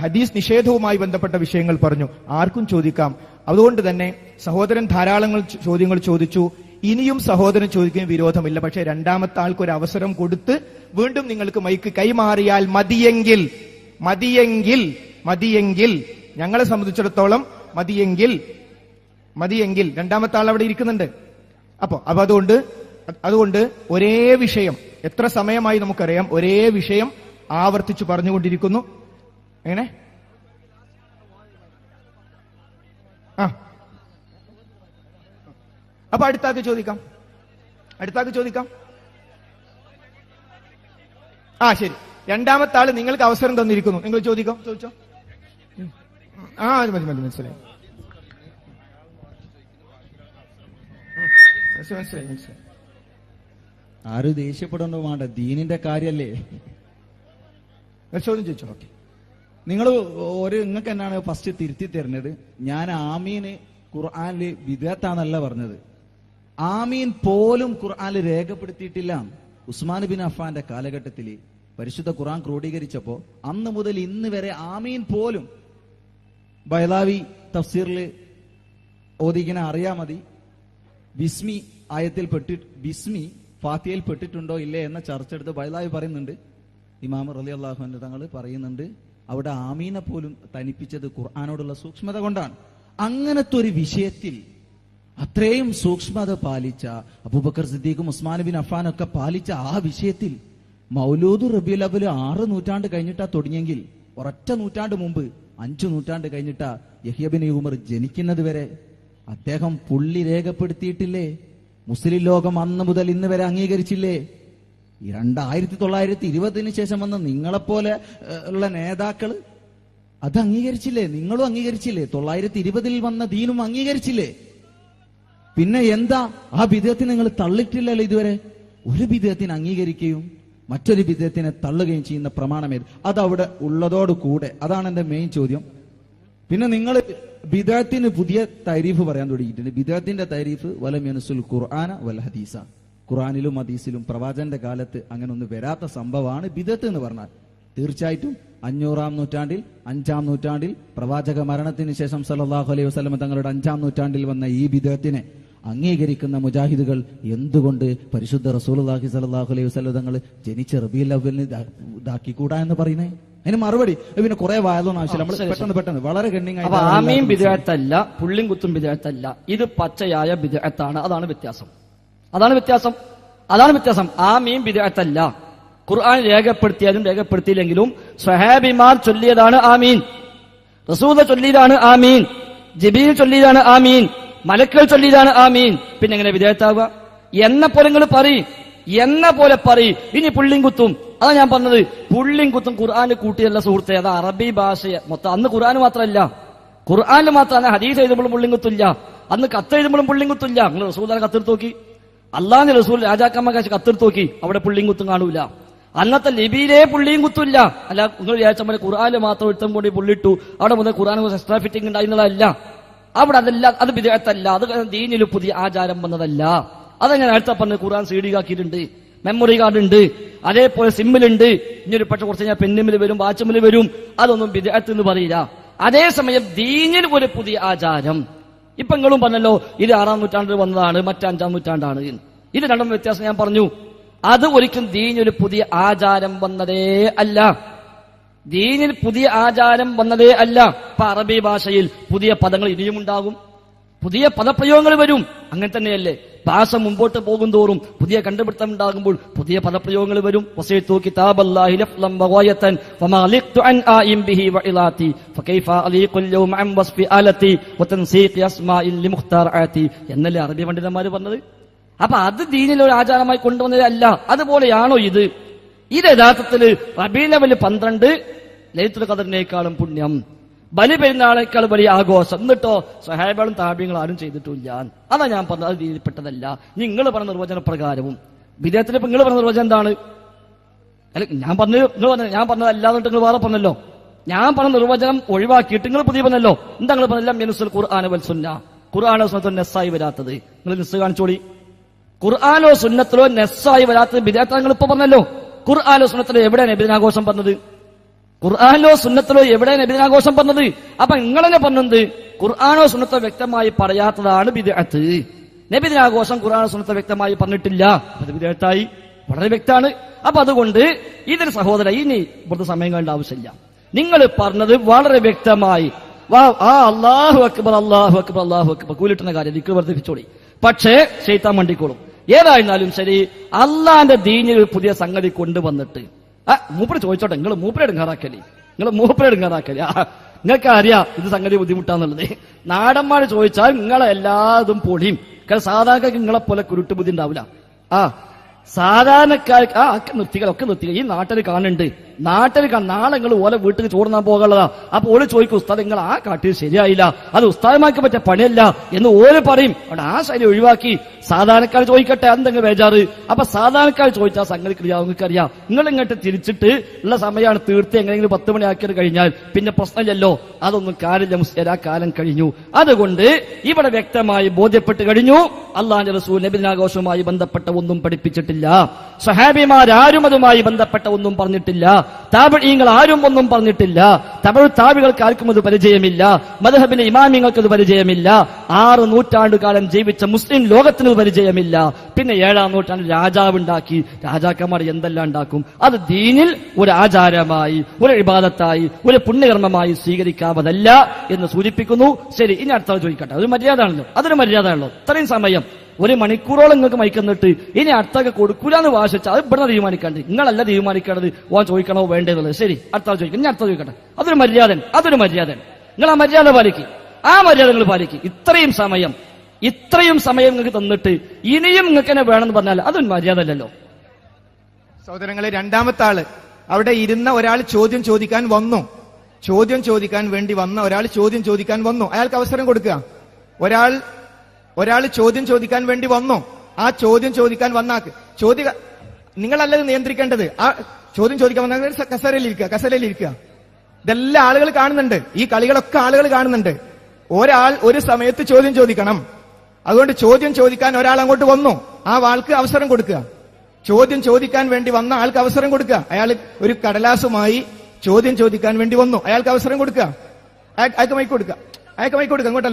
ഹദീസ് നിഷേധവുമായി ബന്ധപ്പെട്ട വിഷയങ്ങൾ പറഞ്ഞു. ആർക്കും ചോദിക്കാം. അതുകൊണ്ട് തന്നെ സഹോദരൻ ധാരാളം ചോദ്യങ്ങൾ ചോദിച്ചു. ഇനിയും സഹോദരൻ ചോദിക്കാൻ വിരോധമില്ല. പക്ഷേ രണ്ടാമത്തെ ആൾക്ക് ഒരു അവസരം കൊടുത്ത് വീണ്ടും നിങ്ങൾക്ക് മൈക്ക് കൈമാറിയാൽ മതിയെങ്കിൽ ഞങ്ങളെ സംബന്ധിച്ചിടത്തോളം മതിയെങ്കിൽ രണ്ടാമത്തെ ആൾ അവിടെ ഇരിക്കുന്നുണ്ട്. അപ്പൊ അതുകൊണ്ട് ഒരേ വിഷയം എത്ര സമയമായി നമുക്കറിയാം, ഒരേ വിഷയം ആവർത്തിച്ചു പറഞ്ഞുകൊണ്ടിരിക്കുന്നു. എങ്ങനെ അപ്പൊ അടുത്താക്ക് ചോദിക്കാം. ശരി, രണ്ടാമത്തെ ആള് നിങ്ങൾക്ക് അവസരം തന്നിരിക്കുന്നു. നിങ്ങൾ ചോദിച്ചോ. മതി മനസ്സിലായി. ആരും ദേഷ്യപ്പെടേണ്ട വേണ്ട, ദീനിന്റെ കാര്യല്ലേ. ചോദ്യം ചോദിച്ചോ. ഓക്കെ, നിങ്ങൾ നിങ്ങൾക്ക് എന്നാണ് ഫസ്റ്റ് തിരുത്തി തരുന്നത്. ഞാൻ ആമീന് ഖുർആനില് ബിദ്അത്താന്നല്ല പറഞ്ഞത്. ആമീൻ പോലും ഖുർആനിൽ രേഖപ്പെടുത്തിയിട്ടില്ല. ഉസ്മാൻ ബിൻ അഫ്ഫാന്റെ കാലഘട്ടത്തിൽ പരിശുദ്ധ ഖുർആൻ ക്രോഡീകരിച്ചപ്പോ അന്ന് മുതൽ ഇന്ന് വരെ ആമീൻ പോലും ബൈലാവി തഫ്സീറിൽ ഓതിക്കുന്ന അറിയാ മതി. ബിസ്മി ആയത്തിൽ ബിസ്മി ഫാത്തിഹയിൽ പെട്ടിട്ടുണ്ടോ ഇല്ലേ എന്ന ചർച്ച എടുത്ത് ബൈലാവി പറയുന്നുണ്ട്. ഇമാം റളിയല്ലാഹു അൻഹു തങ്ങൾ പറയുന്നുണ്ട്, അവിടെ ആമീനെ പോലും തനിപ്പിച്ചത് ഖുർആനോടുള്ള സൂക്ഷ്മത കൊണ്ടാണ്. അങ്ങനത്തെ ഒരു വിഷയത്തിൽ അത്രയും സൂക്ഷ്മത പാലിച്ച അബൂബക്കർ സിദ്ദീഖും ഉസ്മാൻ ബിൻ അഫ്ഫാൻ ഒക്കെ പാലിച്ച ആ വിഷയത്തിൽ മൗലൂദ് റബീഉൽ അവ്വൽ 6 നൂറ്റാണ്ട് കഴിഞ്ഞിട്ടാ തുടങ്ങിയെങ്കിൽ ഒരൊറ്റ നൂറ്റാണ്ട് മുമ്പ് 5 നൂറ്റാണ്ട് കഴിഞ്ഞിട്ടാ യഹ്യ ബിൻ ഉമർ ജനിക്കുന്നത് വരെ അദ്ദേഹം പുള്ളി രേഖപ്പെടുത്തിയിട്ടില്ലേ? മുസ്ലിം ലോകം അന്ന് മുതൽ ഇന്ന് വരെ അംഗീകരിച്ചില്ലേ? 1920 ശേഷം വന്ന നിങ്ങളെപ്പോലെ ഉള്ള നേതാക്കള് അത് അംഗീകരിച്ചില്ലേ? നിങ്ങളും അംഗീകരിച്ചില്ലേ? 920 വന്ന ദീനും അംഗീകരിച്ചില്ലേ? പിന്നെ എന്താ ആ ബിദ്അത്തിനെ നിങ്ങൾ തള്ളിട്ടില്ലല്ലോ ഇതുവരെ. ഒരു ബിദ്അത്തിനെ അംഗീകരിക്കുകയും മറ്റൊരു ബിദ്അത്തിനെ തള്ളുകയും ചെയ്യുന്ന പ്രമാണമേത്? അതവിടെ ഉള്ളതോട് കൂടെ അതാണ് എന്റെ മെയിൻ ചോദ്യം. പിന്നെ നിങ്ങൾ ബിദ്അത്തിന് പുതിയ തരീഫ് പറയാൻ തുടങ്ങിയിട്ടുണ്ട്. ബിദ്അത്തിന്റെ തരീഫ് വലം യൻസുൽ ഖുർആന വൽ ഹദീസ. ഖുർആനിലും ഹദീസിലും പ്രവാചകന്റെ കാലത്ത് അങ്ങനെ ഒന്നും വരാത്ത സംഭവമാണ് ബിദ്അത്ത് എന്ന് പറഞ്ഞാൽ. തീർച്ചയായിട്ടും 500-ാം നൂറ്റാണ്ടിൽ 5-ാം നൂറ്റാണ്ടിൽ പ്രവാചക മരണത്തിന് ശേഷം സല്ലല്ലാഹു അലൈഹി വസല്ലം തങ്ങളുടെ 5-ാം നൂറ്റാണ്ടിൽ വന്ന ഈ ബിദ്അത്തിനെ അംഗീകരിക്കുന്ന മുജാഹിദുകൾ എന്തുകൊണ്ട് പരിശുദ്ധ റസൂലുള്ളാഹി സ്വല്ലല്ലാഹു അലൈഹി വസല്ലം തങ്ങൾ ജനിച്ച റബീഉൽ അവ്വലിന് ഇതാക്കിക്കൂടാ എന്ന് പറയുന്നേ? അതിന് മറുപടി പിന്നെ കുറെ വായതൊന്നും ആവശ്യമില്ല. നമ്മൾ പെട്ടെന്ന് വളരെ ഗണ്ണിങ്. ആമീൻ ബിദ്അത്തല്ല, പുള്ളിയും കുത്തും ബിദ്അത്തല്ല. ഇത് പച്ചയായ ബിദ്അത്താണ്. അതാണ് വ്യത്യാസം. ആമീൻ ബിദ്അത്തല്ല. ഖുർആൻ രേഖപ്പെടുത്തിയാലും രേഖപ്പെടുത്തിയില്ലെങ്കിലും സ്വഹാബിമാർ ചൊല്ലിയതാണ് ആമീൻ, റസൂൽ ചൊല്ലിയതാണ് ആമീൻ, ജിബീൽ ചൊല്ലിയതാണ് ആമീൻ, മലക്കുകൾ ചൊല്ലിയതാണ് ആമീൻ. പിന്നെ എങ്ങനെ വിധേയത്താവുക? എന്ന പോലെ നിങ്ങൾ പറയും. ഇനി പുള്ളിയും കുത്തും, അതാ ഞാൻ പറഞ്ഞത്. പുള്ളിയും കുത്തും ഖുർആന് കൂട്ടിയല്ല സുഹൃത്തെ, അത് അറബി ഭാഷയെ മൊത്തം. അന്ന് ഖുർആന് മാത്രമല്ല, ഖുർആനിൽ മാത്രമാണ്. ഹദീസ് എഴുതുമ്പോഴും പുള്ളിയും കുത്തില്ല, അന്ന് കത്ത് എഴുതുമ്പോഴും പുള്ളിയും കുത്തില്ല. നിങ്ങൾ റസൂലിനെ കത്തെടുത്ത് നോക്കി, അള്ളാഹുവിന്റെ റസൂൽ രാജാക്കന്മാർ കത്തെടുത്ത് നോക്കി, അവിടെ പുള്ളിയും കുത്തും കാണൂല. അന്നത്തെ ലിപിയിലെ പുള്ളിയും കുത്തില്ല. അല്ല നിങ്ങൾ വിചാരിച്ച പോലെ ഖുർആനിൽ മാത്രം ഒരുത്തം കൊണ്ട് പുള്ളിട്ടു അവിടെ മുതൽ ഖുർആൻ എക്സ്ട്രാ ഫിറ്റിംഗ് ഉണ്ടായിരുന്നതല്ല. അവിടെ അതല്ല, അത് ബിദ്അത്തല്ല, അത് ദീനിൽ പുതിയ ആചാരം വന്നതല്ല. അതങ്ങനെ അടുത്ത പറഞ്ഞ് ഖുർആൻ CD ആക്കിയിട്ടുണ്ട്, മെമ്മറി കാർഡ് ഉണ്ട്, അതേപോലെ സിമ്മിലുണ്ട്. ഇനിയൊരു പക്ഷെ കുറച്ച് കഴിഞ്ഞാൽ പെന്നിമിൽ വരും, വാച്ചുമിൽ വരും. അതൊന്നും ബിദ്അത്ത് എന്ന് പറയില്ല. അതേസമയം ദീനിൽ ഒരു പുതിയ ആചാരം, ഇപ്പൊ നിങ്ങളും പറഞ്ഞല്ലോ ഇത് 6-ാം നൂറ്റാണ്ടിൽ വന്നതാണ്, മറ്റ് 5-ാം നൂറ്റാണ്ടാണ്. ഇത് രണ്ടും വ്യത്യാസം ഞാൻ പറഞ്ഞു. അത് ഒരിക്കലും ദീനിൽ പുതിയ ആചാരം വന്നതേ അല്ല. ദീനിൽ പുതിയ ആചാരം വന്നതേ അല്ല. ഇപ്പൊ അറബി ഭാഷയിൽ പുതിയ പദങ്ങൾ ഇനിയും ഉണ്ടാകും, പുതിയ പദപ്രയോഗങ്ങൾ വരും. അങ്ങനെ തന്നെയല്ലേ ഭാഷ മുമ്പോട്ട് പോകും തോറും പുതിയ കണ്ടുപിടുത്തം ഉണ്ടാകുമ്പോൾ പുതിയ പദപ്രയോഗങ്ങൾ വരും. വസീതു കിതാബല്ലാഹി ലഫ്ലൻ വഗായതൻ വമാ ലിഖ്തു അൻ ആയിം ബിഹി വഇലാതി ഫകൈഫ അലീഖുൽ യൗമ അൻ വസ്ഫി ആലതി വതൻസീഖി അസ്മാഇൽ ലിമുഖ്തറഅതി എന്നല്ലേ അറബി പണ്ഡിതന്മാർ പറഞ്ഞത്. അപ്പൊ അത് ദീനിൽ ഒരു ആചാരമായി കൊണ്ടുവന്നതല്ല. അതുപോലെയാണോ ഇത്? ഇത് യഥാർത്ഥത്തിൽ റബീഉൽ അവ്വൽ 12 ലൈലത്തുൽ ഖദറിനേക്കാളും പുണ്യം, ബലി പെരുന്നാളേക്കാൾ വലിയ ആഘോഷം. എന്നിട്ടോ സഹാബികളും താബികളും ആരും ചെയ്തിട്ടില്ല. അതാ ഞാൻ പറഞ്ഞത്, അത് ദീനിൽപ്പെട്ടതല്ല. നിങ്ങൾ പറഞ്ഞ നിർവചന പ്രകാരവും വിദേഹത്തിൽ ഇപ്പൊ നിങ്ങൾ പറഞ്ഞ നിർവചനം എന്താണ്? അല്ല ഞാൻ പറഞ്ഞതല്ലാന്നിട്ട് നിങ്ങൾ വേറെ പറഞ്ഞല്ലോ. ഞാൻ പറഞ്ഞ നിർവചനം ഒഴിവാക്കിയിട്ട് നിങ്ങൾ പുതിയ പറഞ്ഞല്ലോ. എന്താ നിങ്ങൾ പറഞ്ഞല്ലോ മിനുസുൽ ഖുർആന വൽ സുന്ന, ഖുർആനോ സുന്നത്തോ നെസ്സായി വരാത്തത്. നിങ്ങൾ നെസ് കാണിച്ചോളി. ഖുർആനോ സുന്നത്തിലോ നെസ്സായി വരാത്തത് ബിദഅത്ത് നിങ്ങൾ ഇപ്പൊ പറഞ്ഞല്ലോ. ഖുർആനോ സുന്നത്തിലോ എവിടെയാണ് നബിദിനാഘോഷം പറഞ്ഞത്? ഖുർആനിലോ സുന്നത്തിലോ എവിടെ നബിദിനാഘോഷം പറഞ്ഞത്? അപ്പൊ നിങ്ങളെന്നെ പറഞ്ഞത് ഖുർആനോ സുന്നത്തോ വ്യക്തമായി പറയാത്തതാണ് ബിദ്അത്ത്. നബിദിനാഘോഷം ഖുർആനോ സുന്നത്തോ വ്യക്തമായി പറഞ്ഞിട്ടില്ല, അത് ബിദ്അത്തായി. വളരെ വ്യക്തമാണ്. അപ്പൊ അതുകൊണ്ട് ഇതിന് സഹോദര ഇനി ഇവിടുത്തെ സമയം കണ്ട ആവശ്യമില്ല. നിങ്ങൾ പറഞ്ഞത് വളരെ വ്യക്തമായി. അല്ലാഹു അക്ബർ അല്ലാഹു അക്ബർ അല്ലാഹു അക്ബർ കൂലിട്ടുന്ന കാര്യം ദിക്ർ വർദ്ധിപ്പിച്ചോളി. പക്ഷേ ശൈത്താൻ മണ്ടിക്കോളും. ഏതായിരുന്നാലും ശരി, അള്ളാന്റെ ദീനിൽ ഒരു പുതിയ സംഗതി കൊണ്ടുവന്നിട്ട് മൂപ്പര് ചോദിച്ചോട്ടെ, നിങ്ങൾ മൂപ്പരെ എടുങ്ങാറാക്കല്ലേ, നിങ്ങൾക്ക് അറിയാം ഇത് സംഗതി ബുദ്ധിമുട്ടാന്നുള്ളത്. നാടന്മാര് ചോദിച്ചാൽ നിങ്ങളെ എല്ലാതും പൊളിയും. കാരണം സാധാരണക്കാർക്ക് നിങ്ങളെ പോലെ കുരുട്ട് ബുദ്ധി ഉണ്ടാവില്ല. സാധാരണക്കാർക്ക് ഒക്കെ നിർത്തികൾ ഈ നാട്ടിൽ കാണുന്നുണ്ട്. നാളെ നിങ്ങൾ ഓലെ വീട്ടിൽ ചോറുന്നാൻ പോകാനുള്ളതാ. അപ്പൊ ഓല് ചോദിക്കും, ഉസ്താദ് നിങ്ങൾ ആ കാട്ടിൽ ശരിയായില്ല, അത് ഉസ്താദമാർക്ക് പറ്റിയ പണിയല്ല എന്ന് ഓല് പറയും. അവിടെ ആ ശൈലി ഒഴിവാക്കി സാധാരണക്കാർ ചോദിക്കട്ടെ, എന്തെങ്കിലും ബേജാറ്. അപ്പൊ സാധാരണക്കാർ ചോദിച്ചാൽ സംഗതി നിങ്ങൾക്ക് അറിയാം. നിങ്ങൾ ഇങ്ങോട്ട് തിരിച്ചിട്ട് ഉള്ള സമയമാണ് തീർത്ത് എങ്ങനെയെങ്കിലും 10 മണി ആക്കിയത് കഴിഞ്ഞാൽ പിന്നെ പ്രശ്നമില്ലല്ലോ. അതൊന്നും കാര്യമില്ല മുസ്ലിം, ആ കാലം കഴിഞ്ഞു. അതുകൊണ്ട് ഇവിടെ വ്യക്തമായി ബോധ്യപ്പെട്ട് കഴിഞ്ഞു, അല്ലാഹുവിന്റെ റസൂൽ നബിദിനാഘോഷവുമായി ബന്ധപ്പെട്ട ഒന്നും പഠിപ്പിച്ചിട്ടില്ല. സഹാബിമാരും അതുമായി ബന്ധപ്പെട്ട ഒന്നും പറഞ്ഞിട്ടില്ല. താബിഈങ്ങൾ ആരും ഒന്നും പറഞ്ഞിട്ടില്ല. താബികൾക്ക് ആർക്കും അത് പരിചയമില്ല. മദ്ഹബിലെ ഇമാമിങ്ങൾക്ക് അത് പരിചയമില്ല. 6 നൂറ്റാണ്ടുകാലം ജീവിച്ച മുസ്ലിം ലോകത്തിന് പരിചയമില്ല. പിന്നെ 7-ാം നൂറ്റാണ്ടിൽ രാജാവുണ്ടാക്കി. രാജാക്കന്മാർ എന്തെല്ലാം ഉണ്ടാക്കും. അത് ദീനിൽ ഒരു ആചാരമായി, ഒരു ഇബാദത്തായി, ഒരു പുണ്യകർമ്മമായി സ്വീകരിക്കാവതല്ല എന്ന് സൂചിപ്പിക്കുന്നു. ശരി, ഇനി അടുത്ത ചോദിക്കട്ടെ. അതൊരു മര്യാദയാണല്ലോ. ഇത്രയും സമയം 1 മണിക്കൂറോളം നിങ്ങൾക്ക് മയക്കുന്നിട്ട് ഇനി അടുത്തൊക്കെ കൊടുക്കൂലെന്ന് വാശിച്ചാൽ അത് ഇവിടെ തീരുമാനിക്കാണ്ട്, നിങ്ങളല്ല തീരുമാനിക്കേണ്ടത് ഓൻ ചോദിക്കണോ വേണ്ടതുള്ളത്. ശരി, അടുത്ത ചോദിക്കണം. ഇനി അടുത്ത ചോദിക്കട്ടെ. അതൊരു മര്യാദ. നിങ്ങൾ ആ മര്യാദ പാലിക്കും, ആ മര്യാദ നിങ്ങൾ പാലിക്കും. ഇത്രയും സമയം നിങ്ങൾക്ക് തന്നിട്ട് ഇനിയും നിങ്ങൾക്ക് തന്നെ വേണമെന്ന് പറഞ്ഞാൽ അതൊരു മര്യാദ അല്ലല്ലോ. സഹോദരങ്ങളെ, രണ്ടാമത്തെ ആള് അവിടെ ഇരുന്ന ഒരാൾ ചോദ്യം ചോദിക്കാൻ വന്നു. ചോദ്യം ചോദിക്കാൻ വേണ്ടി വന്ന ഒരാൾ ചോദ്യം ചോദിക്കാൻ വന്നു. അയാൾക്ക് അവസരം കൊടുക്കുക. ഒരാൾ ചോദ്യം ചോദിക്കാൻ വേണ്ടി വന്നു. ആ ചോദ്യം ചോദിക്കാൻ വന്നാക്ക് നിങ്ങളല്ലത് നിയന്ത്രിക്കേണ്ടത്. ആ ചോദ്യം ചോദിക്കാൻ വന്ന കസേരയിലിരിക്കുക. ഇതെല്ലാം ആളുകൾ കാണുന്നുണ്ട്. ഈ കളികളൊക്കെ ആളുകൾ കാണുന്നുണ്ട്. ഒരാൾ ഒരു സമയത്ത് ചോദ്യം ചോദിക്കണം. അതുകൊണ്ട് ചോദ്യം ചോദിക്കാൻ ഒരാൾ അങ്ങോട്ട് വന്നു, ആ ആൾക്ക് അവസരം കൊടുക്കുക. ചോദ്യം ചോദിക്കാൻ വേണ്ടി വന്ന ആൾക്ക് അവസരം കൊടുക്കുക. അയാൾ ഒരു കടലാസുമായി ചോദ്യം ചോദിക്കാൻ വേണ്ടി വന്നു, അയാൾക്ക് അവസരം കൊടുക്കുക. അയാൾക്ക് മൈക്ക് കൊടുക്കുക. അങ്ങോട്ടല്ല